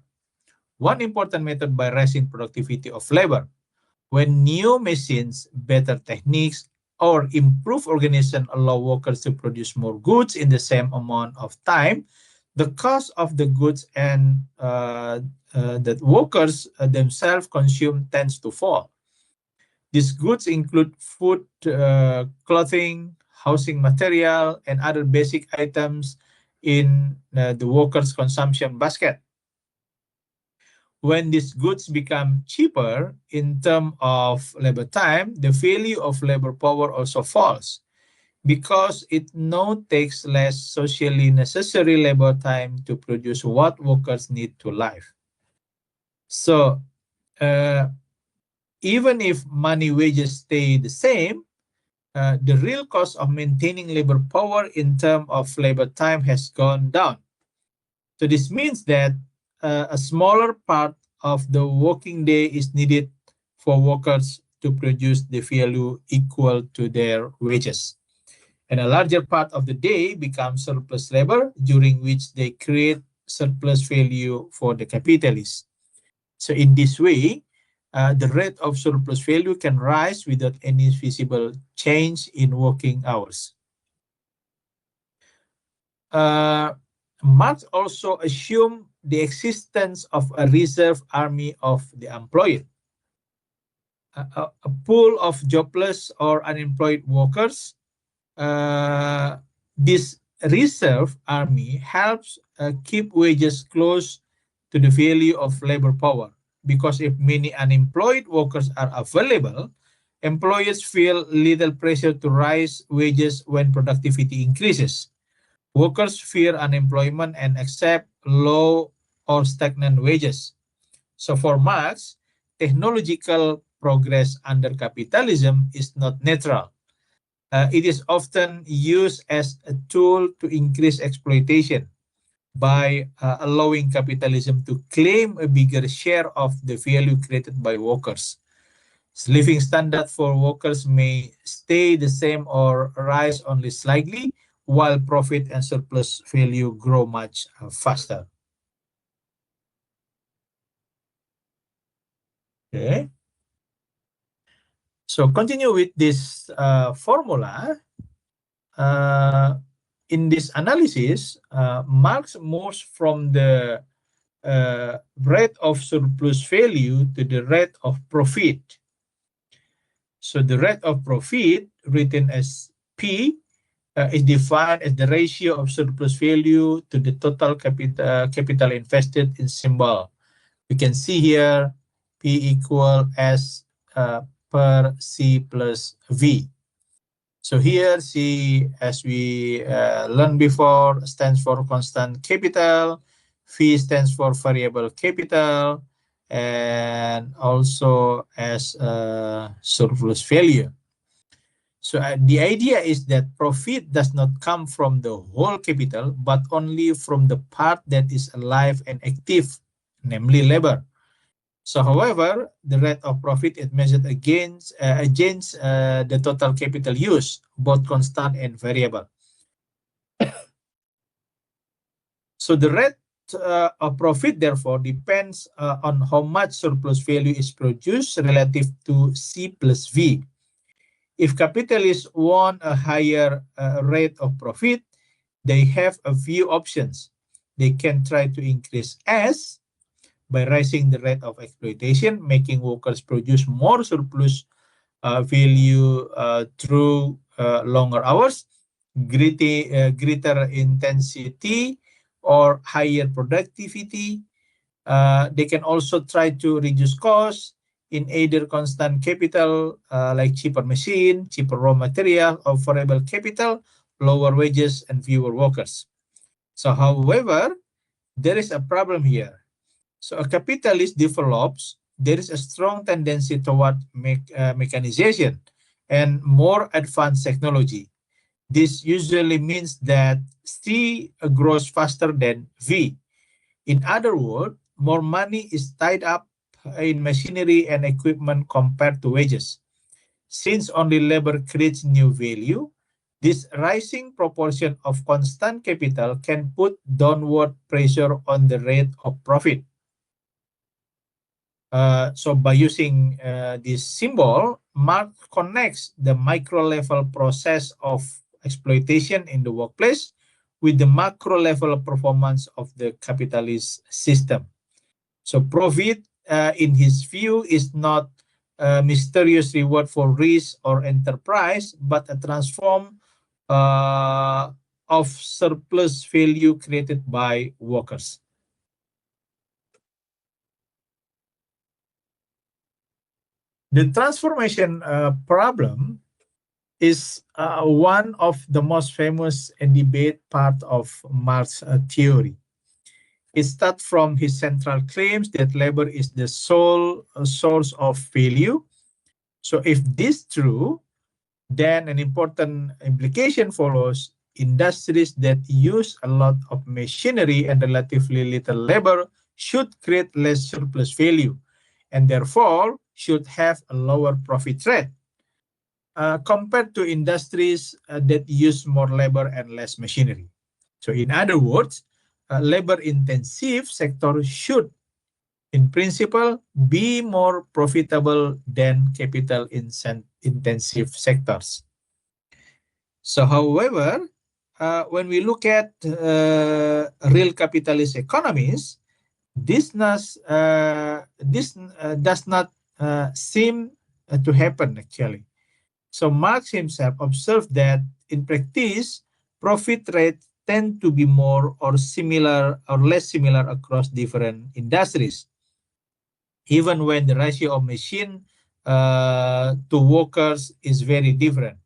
One important method by raising productivity of labor. When new machines, better techniques, or improved organization allow workers to produce more goods in the same amount of time, the cost of the goods and that workers themselves consume tends to fall. These goods include food, clothing, housing material, and other basic items in the workers' consumption basket. When these goods become cheaper in terms of labor time, the value of labor power also falls because it now takes less socially necessary labor time to produce what workers need to live. So, even if money wages stay the same, the real cost of maintaining labor power in terms of labor time has gone down. So this means that a smaller part of the working day is needed for workers to produce the value equal to their wages. And a larger part of the day becomes surplus labor, during which they create surplus value for the capitalists. So in this way, the rate of surplus value can rise without any visible change in working hours. Marx also assumed the existence of a reserve army of the unemployed, a pool of jobless or unemployed workers. This reserve army helps keep wages close to the value of labor power, because if many unemployed workers are available, employers feel little pressure to raise wages when productivity increases. Workers fear unemployment and accept low or stagnant wages. So for Marx, technological progress under capitalism is not natural. It is often used as a tool to increase exploitation by allowing capitalism to claim a bigger share of the value created by workers. Living standard for workers may stay the same or rise only slightly, while profit and surplus value grow much faster. Okay. So continue with this formula. In this analysis, Marx moves from the rate of surplus value to the rate of profit. So the rate of profit, written as P, is defined as the ratio of surplus value to the total capital invested in symbol. We can see here P equal S per C plus V. So here C, as we learned before, stands for constant capital, V stands for variable capital, and also as surplus value. So the idea is that profit does not come from the whole capital, but only from the part that is alive and active, namely labor. So, however, the rate of profit is measured against the total capital used, both constant and variable. So the rate of profit, therefore, depends on how much surplus value is produced relative to C plus V. If capitalists want a higher rate of profit, they have a few options. They can try to increase S by raising the rate of exploitation, making workers produce more surplus value through longer hours, greater intensity, or higher productivity. They can also try to reduce costs in either constant capital, like cheaper machine, cheaper raw material, or variable capital, lower wages, and fewer workers. So, however, there is a problem here. So, a capitalist develops, there is a strong tendency toward mechanization and more advanced technology. This usually means that C grows faster than V. In other words, more money is tied up in machinery and equipment compared to wages. Since only labor creates new value, this rising proportion of constant capital can put downward pressure on the rate of profit. So by using this symbol, Marx connects the micro-level process of exploitation in the workplace with the macro-level performance of the capitalist system. So profit, in his view, is not a mysterious reward for risk or enterprise, but a transform of surplus value created by workers. The transformation problem is one of the most famous and debated part of Marx's theory. It starts from his central claims that labor is the sole source of value. So if this is true, then an important implication follows. Industries that use a lot of machinery and relatively little labor should create less surplus value, and therefore should have a lower profit rate compared to industries that use more labor and less machinery. So in other words, labor-intensive sector should, in principle, be more profitable than capital-intensive sectors. So, however, when we look at real capitalist economies, this does not seem to happen actually. So Marx himself observed that in practice, profit rates tend to be more or similar or less similar across different industries, even when the ratio of machine to workers is very different.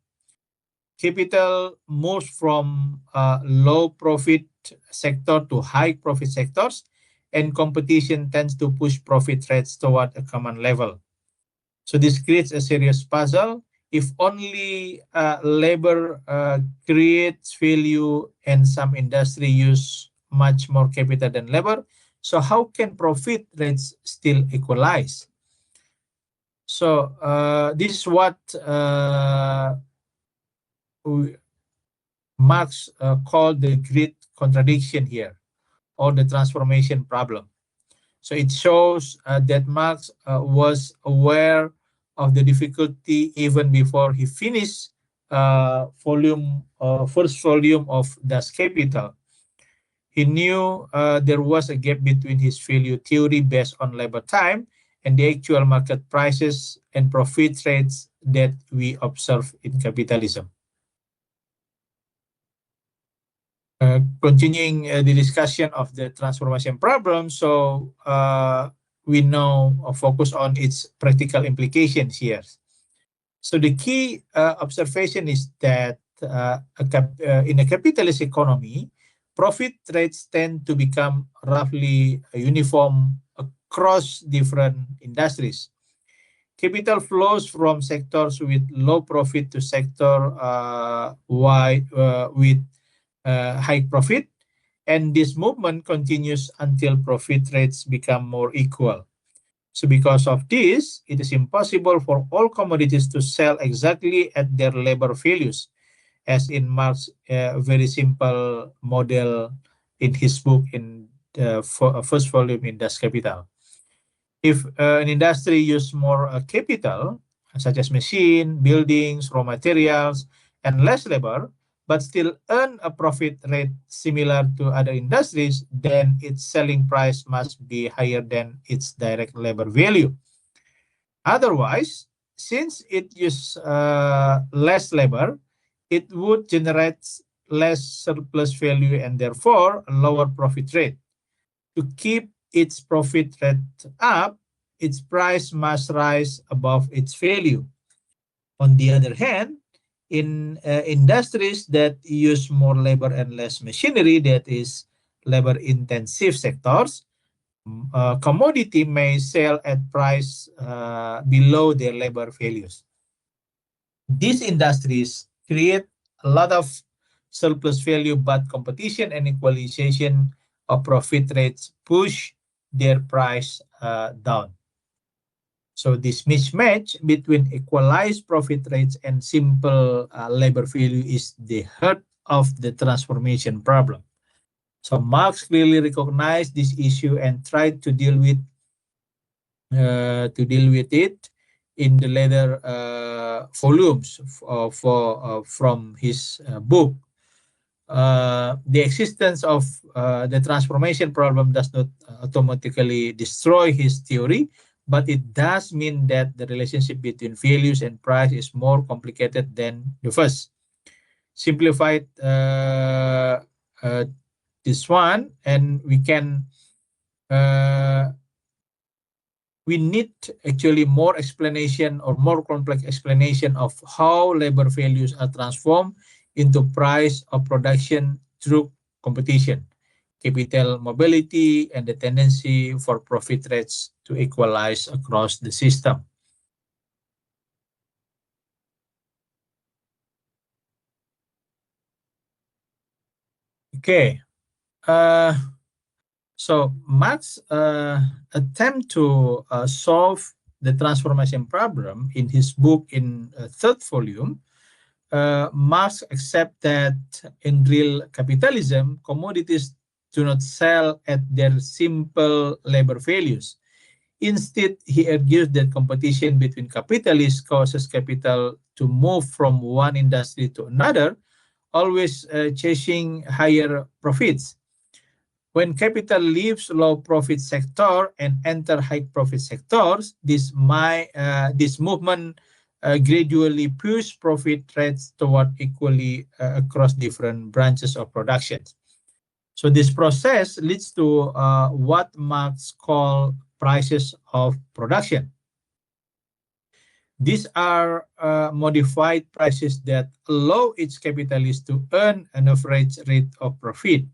Capital moves from low profit sector to high profit sectors, and competition tends to push profit rates toward a common level. So this creates a serious puzzle. If only labor creates value and some industry use much more capital than labor, so how can profit rates still equalize? So this is what Marx called the great contradiction here, or the transformation problem. So it shows that Marx was aware of the difficulty even before he finished first volume of Das Kapital. He knew there was a gap between his value theory based on labor time and the actual market prices and profit rates that we observe in capitalism. Continuing the discussion of the transformation problem, so we now focus on its practical implications here. So the key observation is that in a capitalist economy, profit rates tend to become roughly uniform across different industries. Capital flows from sectors with low profit to sector with high profit, and this movement continues until profit rates become more equal. So because of this, it is impossible for all commodities to sell exactly at their labor values, as in Marx's very simple model in his book in the first volume in Das Kapital. If an industry uses more capital, such as machine, buildings, raw materials, and less labor, but still earn a profit rate similar to other industries, then its selling price must be higher than its direct labor value. Otherwise, since it uses less labor, it would generate less surplus value and therefore a lower profit rate. To keep its profit rate up, its price must rise above its value. On the other hand, in industries that use more labor and less machinery, that is labor-intensive sectors, commodity may sell at price below their labor values. These industries create a lot of surplus value, but competition and equalization of profit rates push their price down. So this mismatch between equalized profit rates and simple labor value is the heart of the transformation problem. So Marx clearly recognized this issue and tried to deal with it in the later volumes from his book. The existence of the transformation problem does not automatically destroy his theory, but it does mean that the relationship between values and price is more complicated than the first. Simplified this one, and we need actually more explanation or more complex explanation of how labor values are transformed into price of production through competition, capital mobility, and the tendency for profit rates to equalize across the system. Okay. So Marx attempt to solve the transformation problem in his book in third volume. Marx accept that in real capitalism, commodities do not sell at their simple labor values. Instead, he argues that competition between capitalists causes capital to move from one industry to another, always chasing higher profits. When capital leaves low profit sector and enter high profit sectors, this movement gradually push profit rates toward equally across different branches of production. So this process leads to what Marx called prices of production. These are modified prices that allow each capitalist to earn an average rate of profit,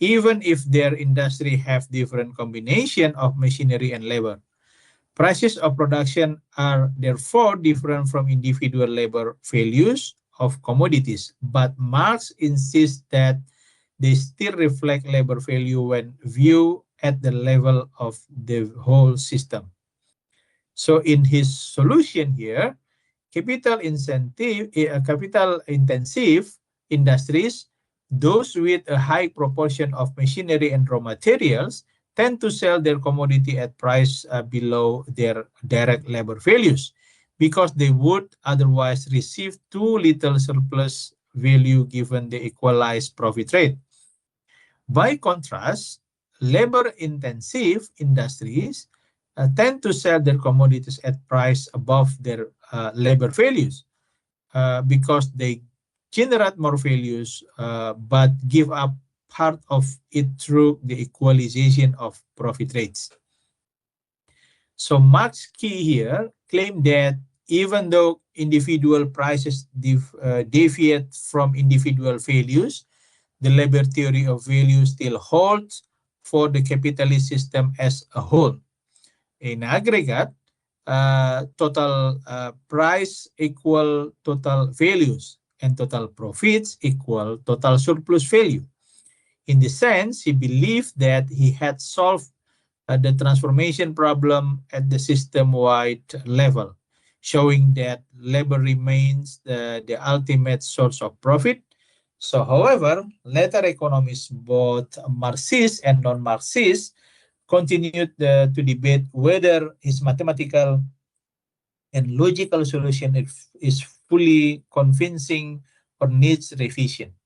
even if their industry have different combination of machinery and labor. Prices of production are therefore different from individual labor values of commodities, but Marx insists that they still reflect labor value when viewed at the level of the whole system. So in his solution here, capital intensive industries, those with a high proportion of machinery and raw materials, tend to sell their commodity at price below their direct labor values because they would otherwise receive too little surplus value given the equalized profit rate. By contrast, labor-intensive industries tend to sell their commodities at price above their labor values because they generate more values but give up part of it through the equalization of profit rates. So Marx key here claimed that even though individual prices deviate from individual values, the labor theory of value still holds for the capitalist system as a whole. In aggregate, total price equal total values and total profits equal total surplus value. In this sense, he believed that he had solved the transformation problem at the system-wide level, showing that labor remains the ultimate source of profit. So, however, later economists, both Marxist and non-Marxist, continued to debate whether his mathematical and logical solution is fully convincing or needs revision.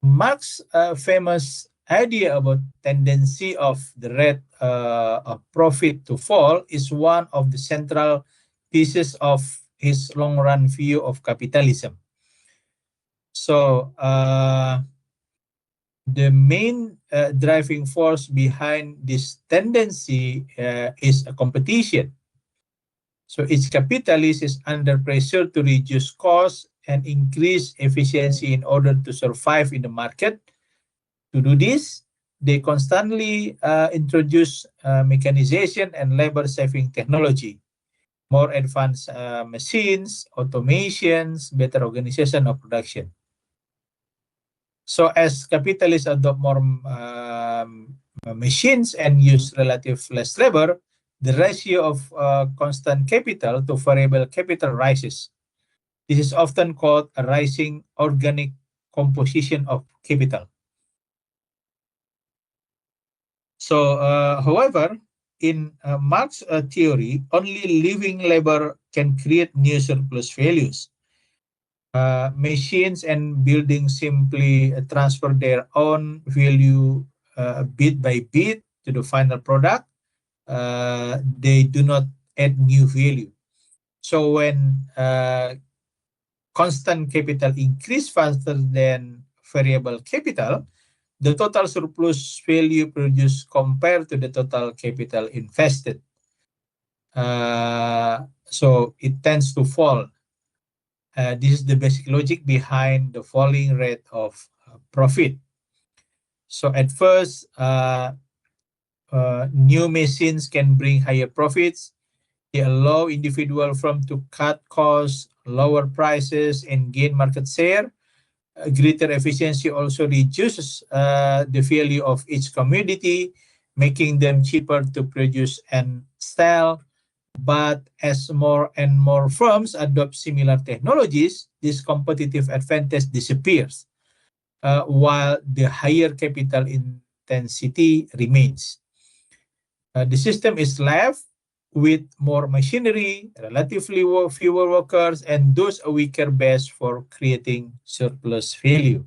Marx's famous idea about tendency of the rate of profit to fall is one of the central pieces of his long-run view of capitalism. So the main driving force behind this tendency is a competition. So each capitalist is under pressure to reduce costs and increase efficiency in order to survive in the market. To do this, they constantly introduce mechanization and labor-saving technology, more advanced machines, automations, better organization of production. So as capitalists adopt more machines and use relative less labor, the ratio of constant capital to variable capital rises. This is often called a rising organic composition of capital. So, however, in Marx's theory, only living labor can create new surplus values. Machines and buildings simply transfer their own value bit by bit to the final product. They do not add new value. So when constant capital increase faster than variable capital, the total surplus value produced compared to the total capital invested. So it tends to fall. This is the basic logic behind the falling rate of profit. So at first, new machines can bring higher profits. They allow individual firms to cut costs, lower prices, and gain market share. Greater efficiency also reduces the value of each commodity, making them cheaper to produce and sell. But as more and more firms adopt similar technologies, this competitive advantage disappears, while the higher capital intensity remains. The system is left with more machinery, relatively fewer workers, and thus a weaker base for creating surplus value.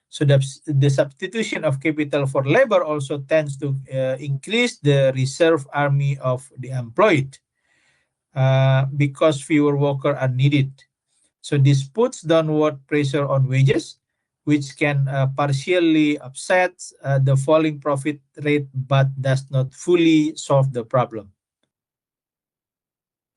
So the substitution of capital for labor also tends to increase the reserve army of the employed because fewer workers are needed. So this puts downward pressure on wages, which can partially offset the falling profit rate, but does not fully solve the problem.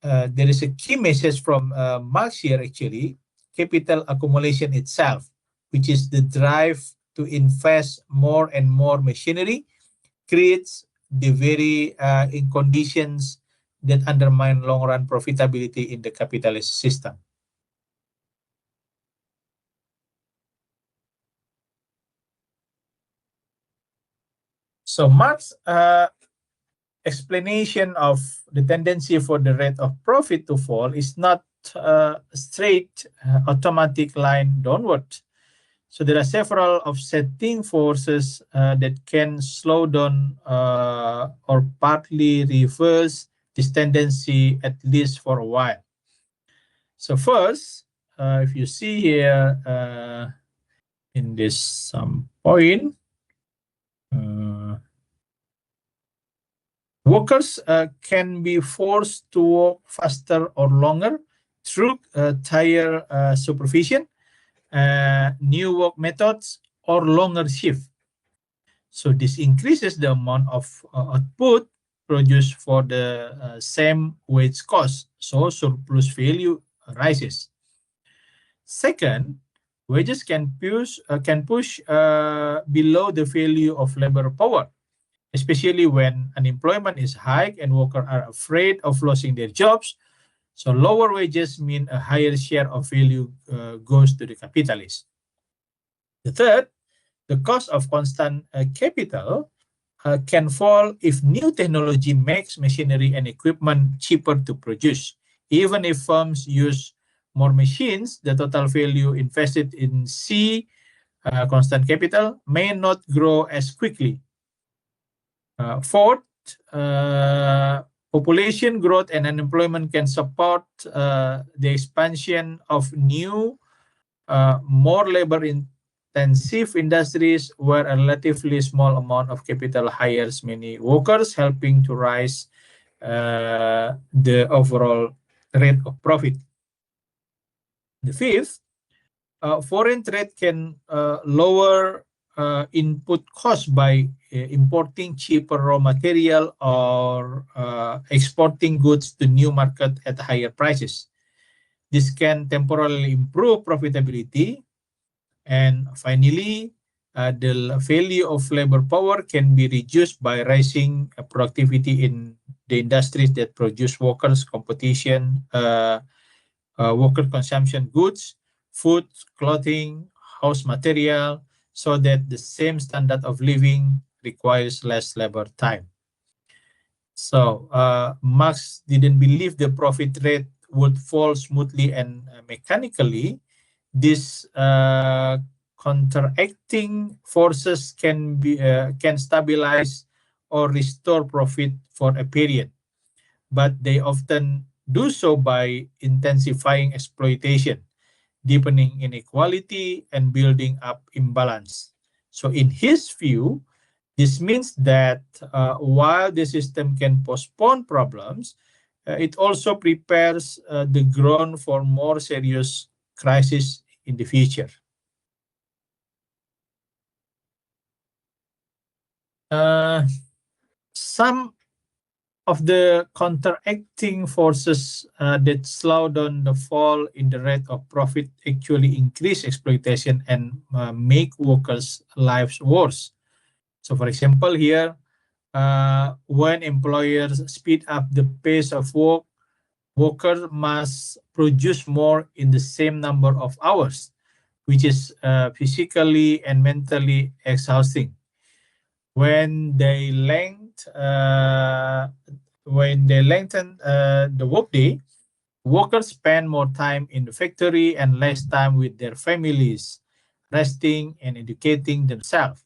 There is a key message from Marx here actually, capital accumulation itself, which is the drive to invest more and more machinery, creates the very in conditions that undermine long-run profitability in the capitalist system. So Marx's explanation of the tendency for the rate of profit to fall is not a straight automatic line downward. So there are several offsetting forces that can slow down or partly reverse this tendency, at least for a while. So first, if you see here in this point, workers can be forced to work faster or longer through tighter supervision, new work methods, or longer shift. So this increases the amount of output produced for the same wage cost. So surplus value rises. Second, wages can push below the value of labor power, especially when unemployment is high and workers are afraid of losing their jobs. So lower wages mean a higher share of value goes to the capitalists. The third, the cost of constant capital can fall if new technology makes machinery and equipment cheaper to produce. Even if firms use more machines, the total value invested in constant capital may not grow as quickly. Fourth, population growth and unemployment can support the expansion of new, more labor-intensive industries where a relatively small amount of capital hires many workers, helping to rise the overall rate of profit. The fifth, foreign trade can lower input costs by importing cheaper raw material or exporting goods to new market at higher prices. This can temporarily improve profitability. And finally, the value of labor power can be reduced by raising productivity in the industries that produce worker consumption goods, food, clothing, house material, so that the same standard of living requires less labor time. So Marx didn't believe the profit rate would fall smoothly and mechanically. These counteracting forces can stabilize or restore profit for a period, but they often do so by intensifying exploitation, deepening inequality, and building up imbalance. So in his view, this means that while the system can postpone problems, it also prepares the ground for more serious crisis in the future. Some of the counteracting forces that slow down the fall in the rate of profit actually increase exploitation and make workers' lives worse. So for example, here, when employers speed up the pace of work, workers must produce more in the same number of hours, which is physically and mentally exhausting. When they lengthen the workday, workers spend more time in the factory and less time with their families, resting and educating themselves.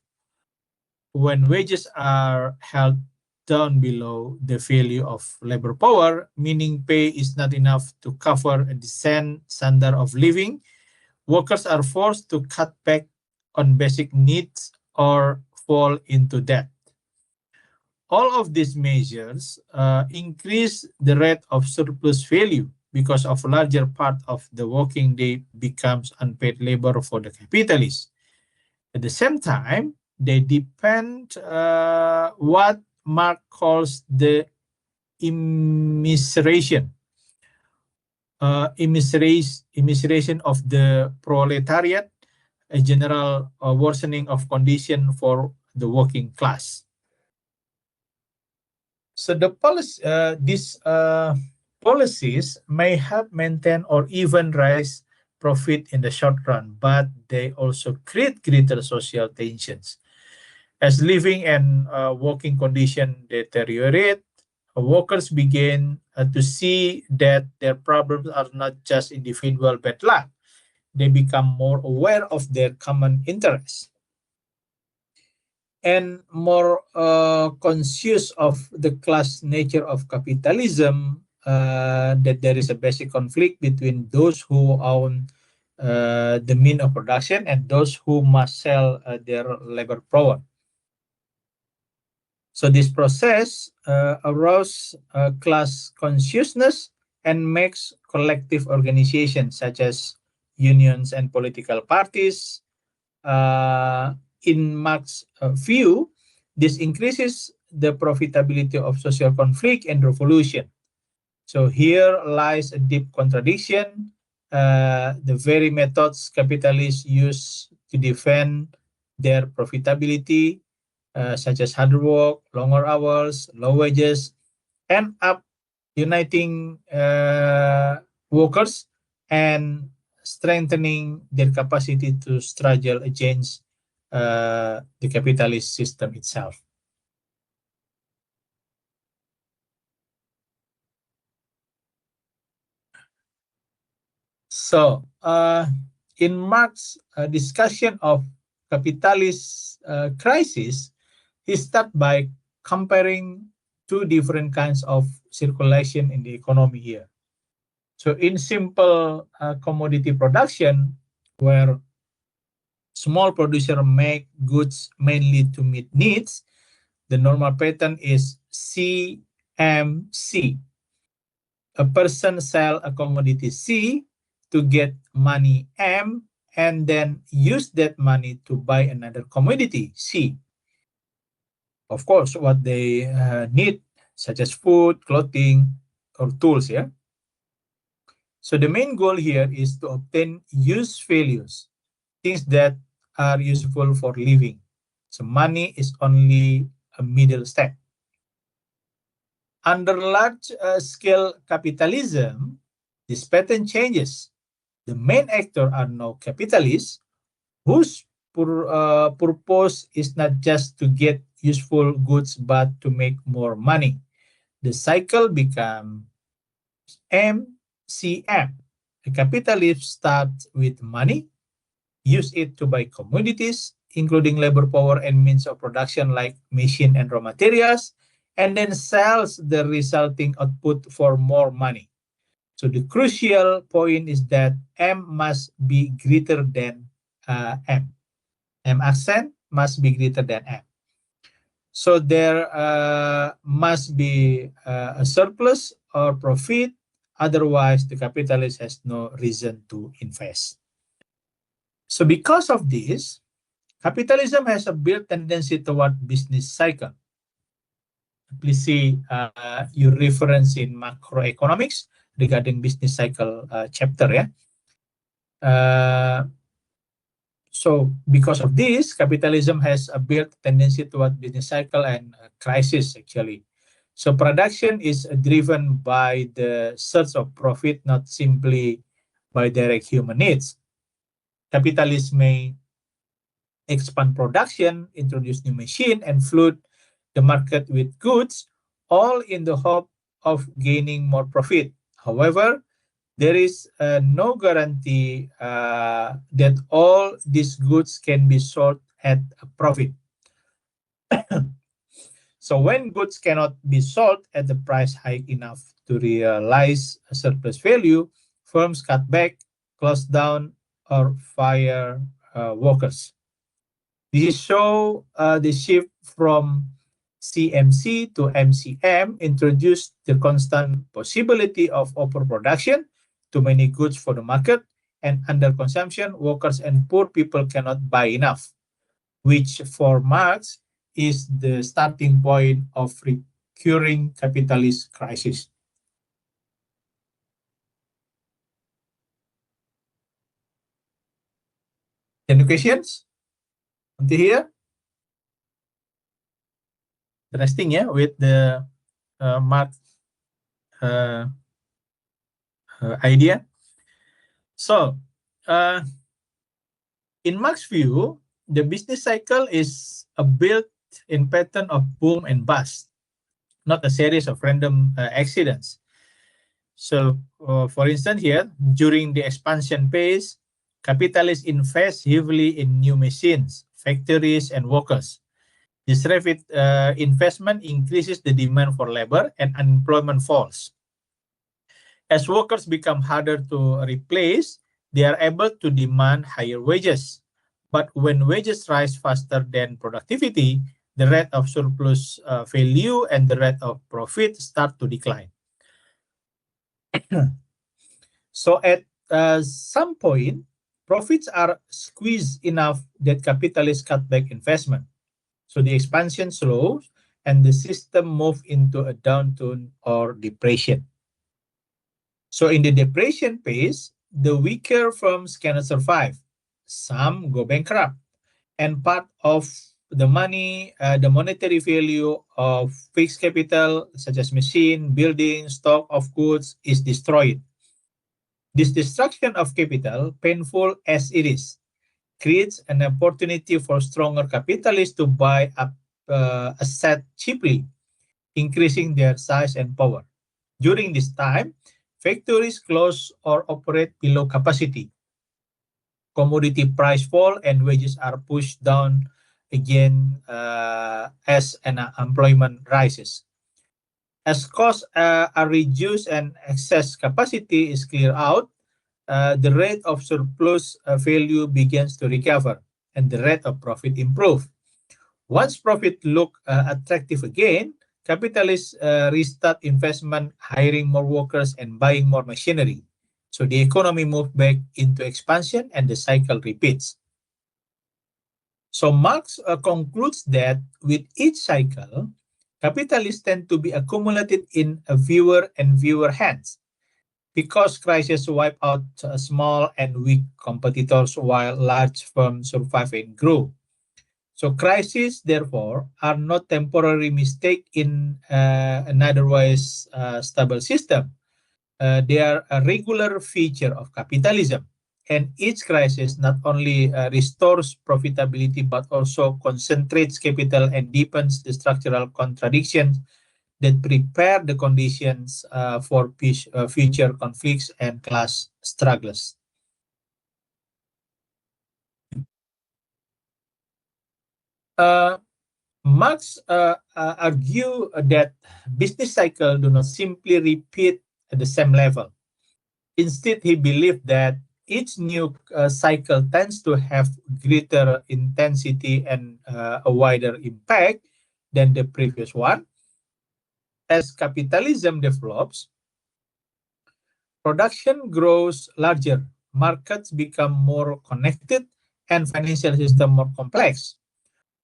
When wages are held down below the value of labor power, meaning pay is not enough to cover a decent standard of living, workers are forced to cut back on basic needs or fall into debt. All of these measures increase the rate of surplus value because of a larger part of the working day becomes unpaid labor for the capitalists. At the same time, they depend what Marx calls the immiseration of the proletariat, a general worsening of condition for the working class. So these policies may help maintain or even raise profit in the short run, but they also create greater social tensions. As living and working conditions deteriorate, workers begin to see that their problems are not just individual bad luck. They become more aware of their common interests and more conscious of the class nature of capitalism, that there is a basic conflict between those who own the means of production and those who must sell their labor power. So this process arouses class consciousness and makes collective organizations such as unions and political parties. In Marx's view, this increases the profitability of social conflict and revolution. So here lies a deep contradiction. The very methods capitalists use to defend their profitability, such as hard work, longer hours, low wages, end up uniting workers and strengthening their capacity to struggle against the capitalist system itself. So, in Marx's discussion of capitalist crisis, he starts by comparing two different kinds of circulation in the economy here. So in simple commodity production, where small producer make goods mainly to meet needs, the normal pattern is CMC. A person sell a commodity C to get money M and then use that money to buy another commodity C. Of course, what they need, such as food, clothing, or tools, yeah? So the main goal here is to obtain use values, things that are useful for living. So money is only a middle step. Under large-scale capitalism, this pattern changes. The main actors are now capitalists whose purpose is not just to get useful goods but to make more money. The cycle becomes MCM. A capitalist starts with money, use it to buy commodities, including labor power and means of production like machine and raw materials, and then sells the resulting output for more money. So the crucial point is that M must be greater than M. M accent must be greater than M. So there must be a surplus or profit, otherwise the capitalist has no reason to invest. So because of this, capitalism has a built tendency toward business cycle. Please see your reference in macroeconomics regarding business cycle chapter. Yeah. So because of this, capitalism has a built tendency toward business cycle and crisis actually. So production is driven by the search of profit, not simply by direct human needs. Capitalists may expand production, introduce new machine, and flood the market with goods, all in the hope of gaining more profit. However, there is no guarantee that all these goods can be sold at a profit. So when goods cannot be sold at the price high enough to realize a surplus value, firms cut back, close down, or fire workers. This shows the shift from CMC to MCM introduced the constant possibility of overproduction, too many goods for the market, and underconsumption. Workers and poor people cannot buy enough, which for Marx is the starting point of recurring capitalist crisis. Any questions? Until here? Interesting, yeah, with the Marx idea. So, in Marx's view, the business cycle is a built-in pattern of boom and bust, not a series of random accidents. So, for instance, here, during the expansion phase, capitalists invest heavily in new machines, factories, and workers. This rapid investment increases the demand for labor and unemployment falls. As workers become harder to replace, they are able to demand higher wages. But when wages rise faster than productivity, the rate of surplus value and the rate of profit start to decline. So at some point, profits are squeezed enough that capitalists cut back investment. So the expansion slows and the system moves into a downturn or depression. So in the depression phase, the weaker firms cannot survive. Some go bankrupt. And part of the money, the monetary value of fixed capital, such as machine, building, stock of goods, is destroyed. This destruction of capital, painful as it is, creates an opportunity for stronger capitalists to buy up assets cheaply, increasing their size and power. During this time, factories close or operate below capacity. Commodity price fall and wages are pushed down again as employment rises. As costs are reduced and excess capacity is cleared out, the rate of surplus value begins to recover and the rate of profit improve. Once profit look attractive again, capitalists restart investment, hiring more workers and buying more machinery. So the economy moves back into expansion and the cycle repeats. So Marx concludes that with each cycle, capitalists tend to be accumulated in a fewer and fewer hands because crises wipe out small and weak competitors while large firms survive and grow. So crises, therefore, are not temporary mistake in an otherwise stable system. They are a regular feature of capitalism. And each crisis not only restores profitability, but also concentrates capital and deepens the structural contradictions that prepare the conditions for future conflicts and class struggles. Marx argue that business cycles do not simply repeat at the same level. Instead, he believed that each new cycle tends to have greater intensity and a wider impact than the previous one. As capitalism develops, production grows larger, markets become more connected, and financial system more complex.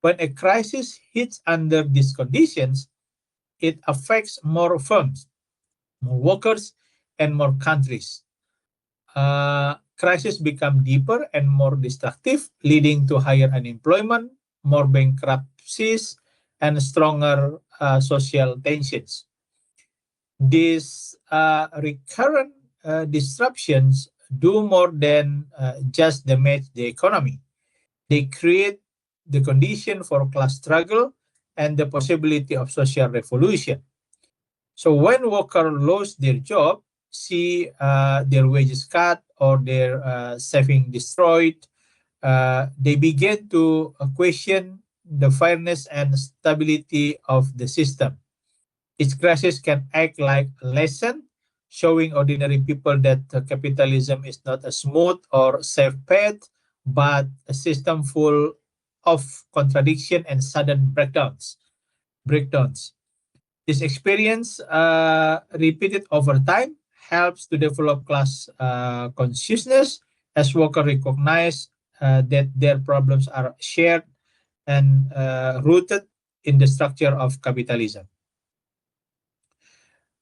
When a crisis hits under these conditions, it affects more firms, more workers, and more countries. Crises become deeper and more destructive, leading to higher unemployment, more bankruptcies, and stronger social tensions. These recurrent disruptions do more than just damage the economy. They create the condition for class struggle and the possibility of social revolution. So when workers lose their job, see their wages cut or their saving destroyed, they begin to question the fairness and stability of the system. Each crisis can act like a lesson, showing ordinary people that capitalism is not a smooth or safe path, but a system full of contradiction and sudden breakdowns. This experience, repeated over time, helps to develop class consciousness as workers recognize that their problems are shared and rooted in the structure of capitalism.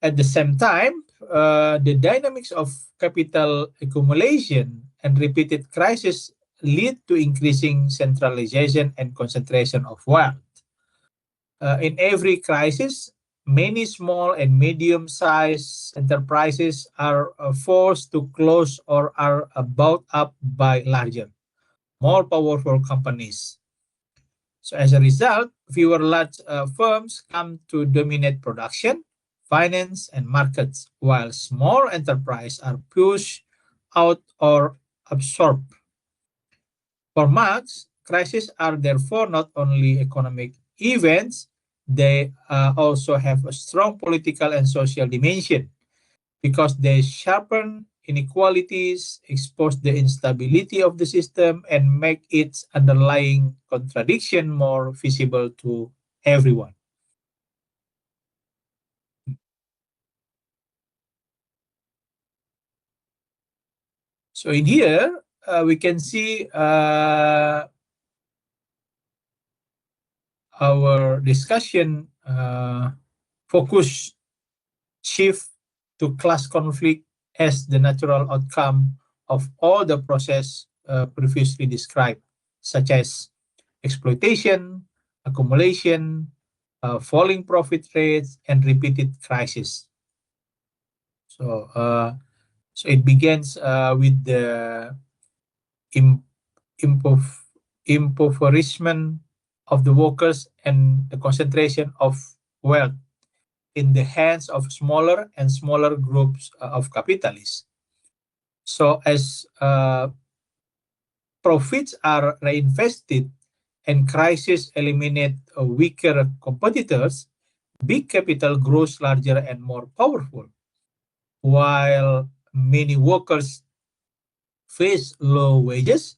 At the same time, the dynamics of capital accumulation and repeated crises lead to increasing centralization and concentration of wealth. In every crisis, many small and medium-sized enterprises are forced to close or are bought up by larger, more powerful companies. So as a result, fewer large firms come to dominate production, finance, and markets, while small enterprises are pushed out or absorbed. For Marx, crises are therefore not only economic events, they also have a strong political and social dimension because they sharpen inequalities, expose the instability of the system, and make its underlying contradiction more visible to everyone. So in here, we can see our discussion focus shift to class conflict as the natural outcome of all the process previously described, such as exploitation, accumulation, falling profit rates, and repeated crises. So, so it begins with the impoverishment of the workers and the concentration of wealth in the hands of smaller and smaller groups of capitalists. So as profits are reinvested and crisis eliminate weaker competitors, big capital grows larger and more powerful, while many workers face low wages,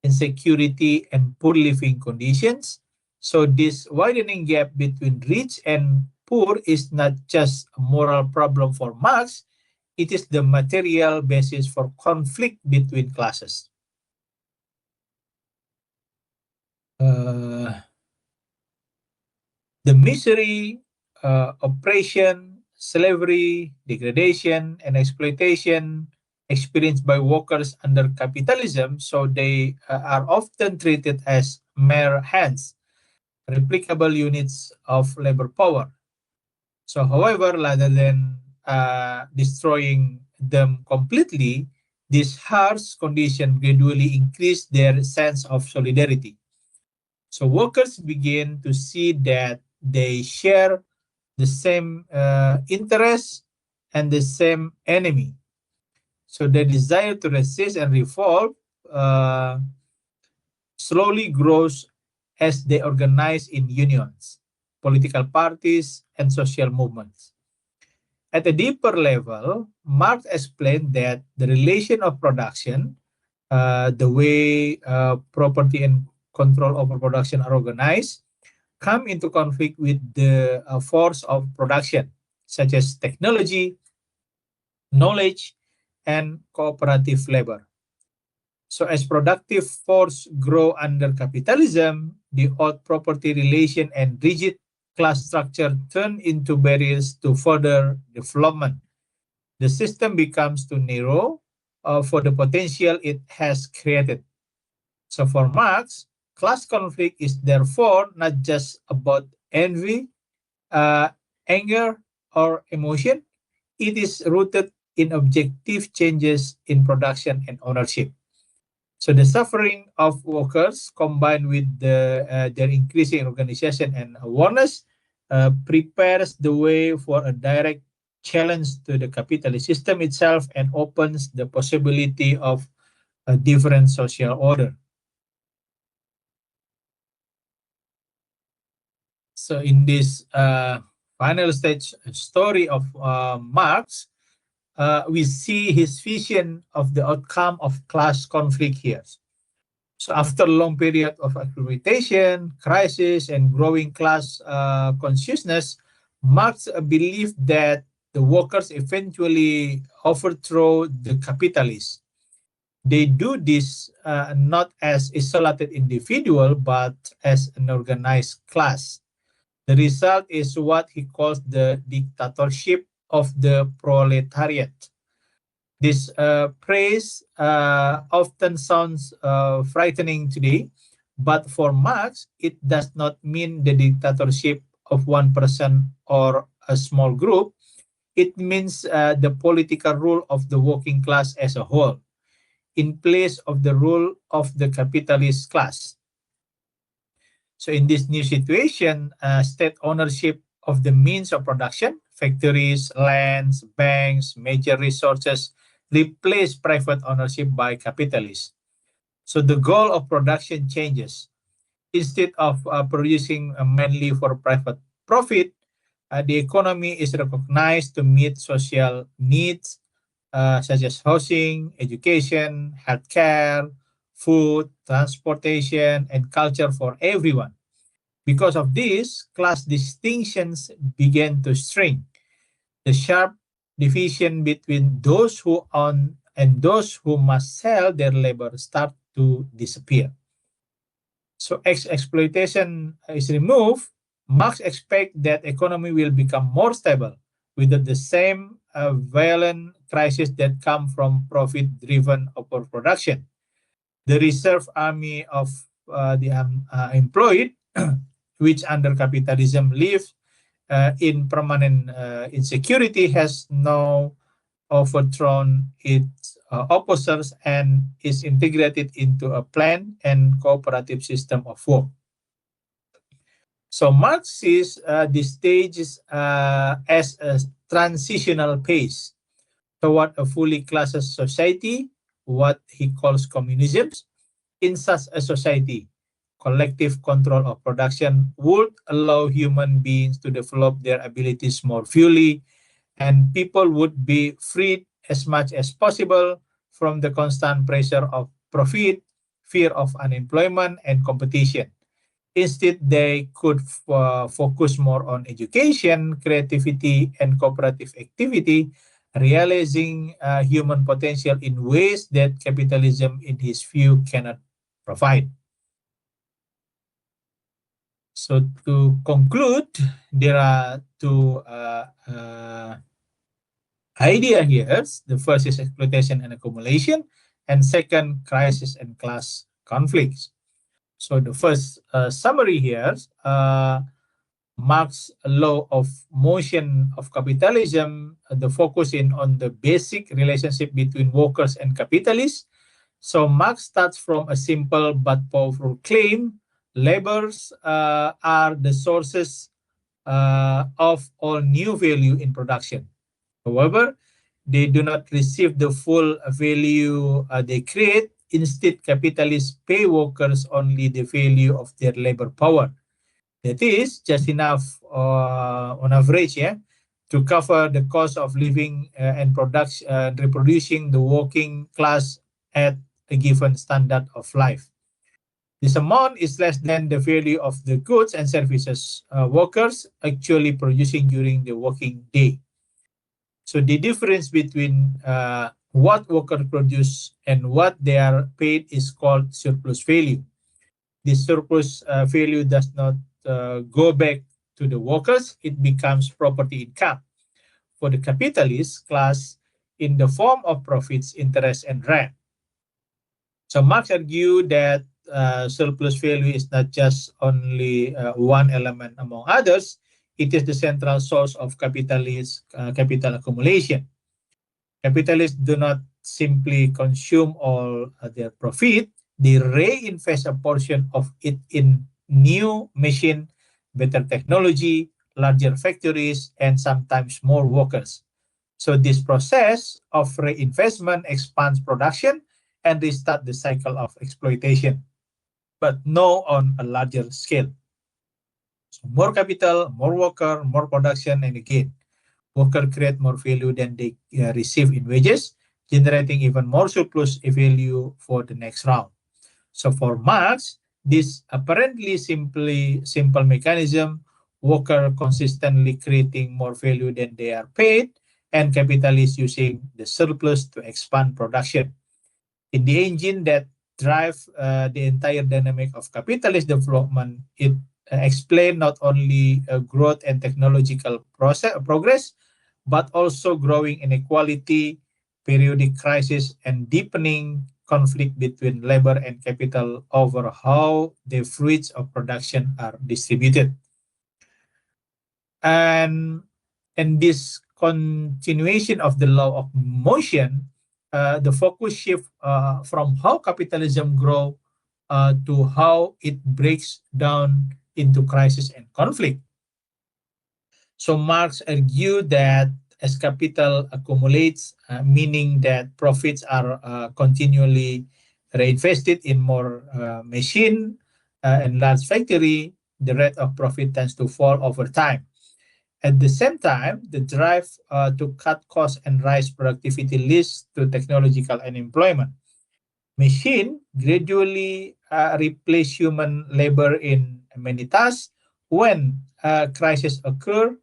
insecurity, and poor living conditions. So this widening gap between rich and poor is not just a moral problem for Marx, it is the material basis for conflict between classes. The misery, oppression, slavery, degradation, and exploitation experienced by workers under capitalism, so they are often treated as mere hands, replicable units of labor power. So, however, rather than destroying them completely, this harsh condition gradually increased their sense of solidarity. So workers begin to see that they share the same interests and the same enemy. So the desire to resist and revolt slowly grows as they organize in unions, political parties, and social movements. At a deeper level, Marx explained that the relation of production, the way property and control over production are organized, come into conflict with the force of production, such as technology, knowledge, and cooperative labor. So as productive force grow under capitalism, the old property relation and rigid class structure turn into barriers to further development. The system becomes too narrow for the potential it has created. So for Marx, class conflict is therefore not just about envy, anger, or emotion. It is rooted in objective changes in production and ownership. So the suffering of workers combined with their increasing organization and awareness prepares the way for a direct challenge to the capitalist system itself and opens the possibility of a different social order. So in this final stage story of Marx, we see his vision of the outcome of class conflict here. So after a long period of exploitation, crisis, and growing class consciousness, Marx believed that the workers eventually overthrow the capitalists. They do this not as isolated individual, but as an organized class. The result is what he calls the dictatorship of the proletariat. This phrase often sounds frightening today, but for Marx, it does not mean the dictatorship of one person or a small group. It means the political rule of the working class as a whole, in place of the rule of the capitalist class. So in this new situation, state ownership of the means of production, factories, lands, banks, major resources, replace private ownership by capitalists. So the goal of production changes. Instead of producing mainly for private profit, the economy is recognized to meet social needs such as housing, education, healthcare, food, transportation, and culture for everyone. Because of this, class distinctions began to shrink. The sharp division between those who own and those who must sell their labor start to disappear. So as exploitation is removed, Marx expects that economy will become more stable without the same violent crisis that come from profit-driven overproduction. The reserve army of the unemployed, which under capitalism live in permanent insecurity, has now overthrown its opposers and is integrated into a planned and cooperative system of work. So Marx sees these stages as a transitional phase toward a fully classless society, what he calls communism. In such a society, collective control of production would allow human beings to develop their abilities more fully, and people would be freed as much as possible from the constant pressure of profit, fear of unemployment, and competition. Instead, they could focus more on education, creativity, and cooperative activity, realizing human potential in ways that capitalism, in his view, cannot provide. So to conclude, there are two idea here. The first is exploitation and accumulation, and second, crisis and class conflicts. So the first summary here, Marx's law of motion of capitalism, the focus on the basic relationship between workers and capitalists. So Marx starts from a simple but powerful claim: labors are the sources of all new value in production. However, they do not receive the full value they create. Instead, capitalists pay workers only the value of their labor power. That is just enough on average, to cover the cost of living and reproducing the working class at a given standard of life. This amount is less than the value of the goods and services workers actually producing during the working day. So the difference between what workers produce and what they are paid is called surplus value. This surplus value does not go back to the workers, it becomes property income for the capitalist class in the form of profits, interest, and rent. So Marx argued that surplus value is not just only one element among others, it is the central source of capital accumulation. Capitalists do not simply consume all their profit, they reinvest a portion of it in new machine, better technology, larger factories, and sometimes more workers. So this process of reinvestment expands production and restart the cycle of exploitation, but no on a larger scale. So more capital, more worker, more production, and again, workers create more value than they receive in wages, generating even more surplus value for the next round. So for Marx, this apparently simple mechanism, workers consistently creating more value than they are paid, and capitalists using the surplus to expand production. In the engine that drives the entire dynamic of capitalist development, it explains not only growth and technological progress, but also growing inequality, periodic crisis, and deepening conflict between labor and capital over how the fruits of production are distributed. And this continuation of the law of motion, the focus shift from how capitalism grows to how it breaks down into crisis and conflict. So Marx argued that as capital accumulates, meaning that profits are continually reinvested in more machine and large factory, the rate of profit tends to fall over time. At the same time, the drive to cut costs and raise productivity leads to technological unemployment. Machine gradually replace human labor in many tasks. When crises occur,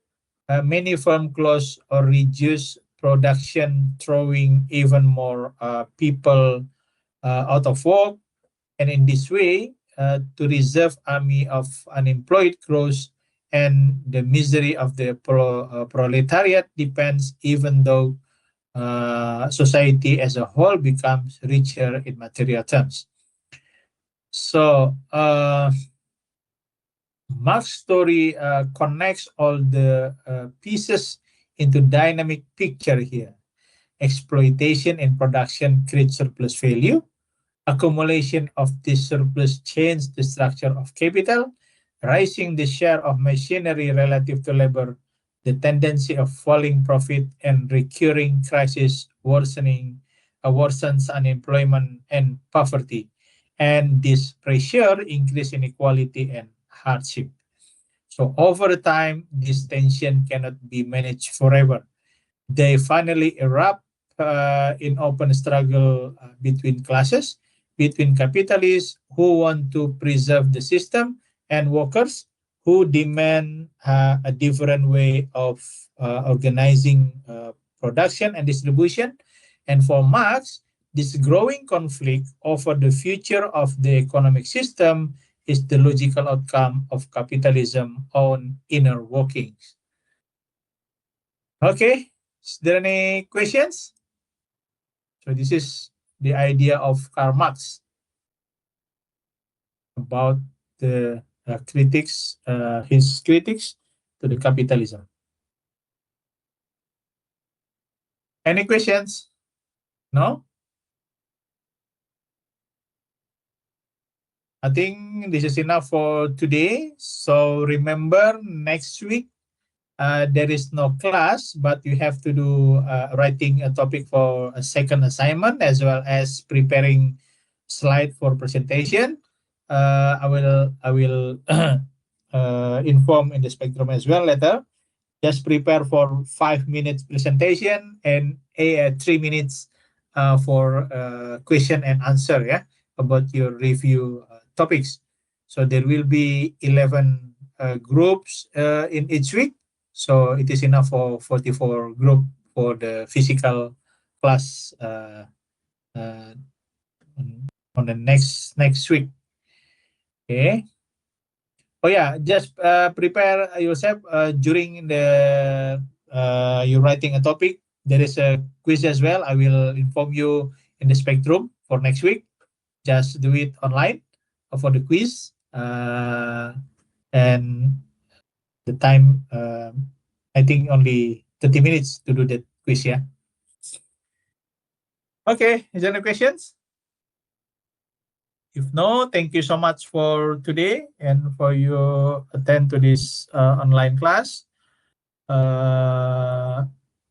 many firms close or reduce production, throwing even more people out of work. And in this way, to reserve army of unemployed grows, and the misery of the proletariat depends, even though society as a whole becomes richer in material terms. So Marx's story connects all the pieces into dynamic picture here. Exploitation and production create surplus value. Accumulation of this surplus changes the structure of capital, raising the share of machinery relative to labor, the tendency of falling profit and recurring crisis worsens unemployment and poverty. and this pressure increase inequality and hardship. So over time, this tension cannot be managed forever. They finally erupt in open struggle between classes, between capitalists who want to preserve the system and workers who demand a different way of organizing production and distribution. And for Marx, this growing conflict over the future of the economic system is the logical outcome of capitalism own inner workings. Okay, is there any questions? So this is the idea of Karl Marx about the critics, his critics to the capitalism. Any questions? No? I think this is enough for today. So remember, next week there is no class, but you have to do writing a topic for a second assignment as well as preparing slide for presentation. I will inform in the spectrum as well later. Just prepare for 5 minutes presentation and 3 minutes for question and answer, yeah, about your review topics. So there will be 11 groups in each week. So it is enough for 44 group for the physical class on the next week. Okay. Oh yeah, just prepare yourself during the you writing a topic. There is a quiz as well. I will inform you in the spectrum for next week. Just do it online for the quiz, and the time I think only 30 minutes to do the quiz. Yeah. Okay. Is there any questions? If no, thank you so much for today and for you attend to this online class.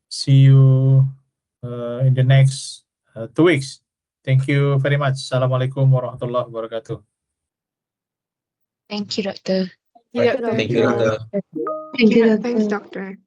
See you in the next 2 weeks. Thank you very much. Assalamualaikum warahmatullahi wabarakatuh. Thank you, Doctor. Yeah, Thank you, Doctor. Thank you. Thanks, Doctor.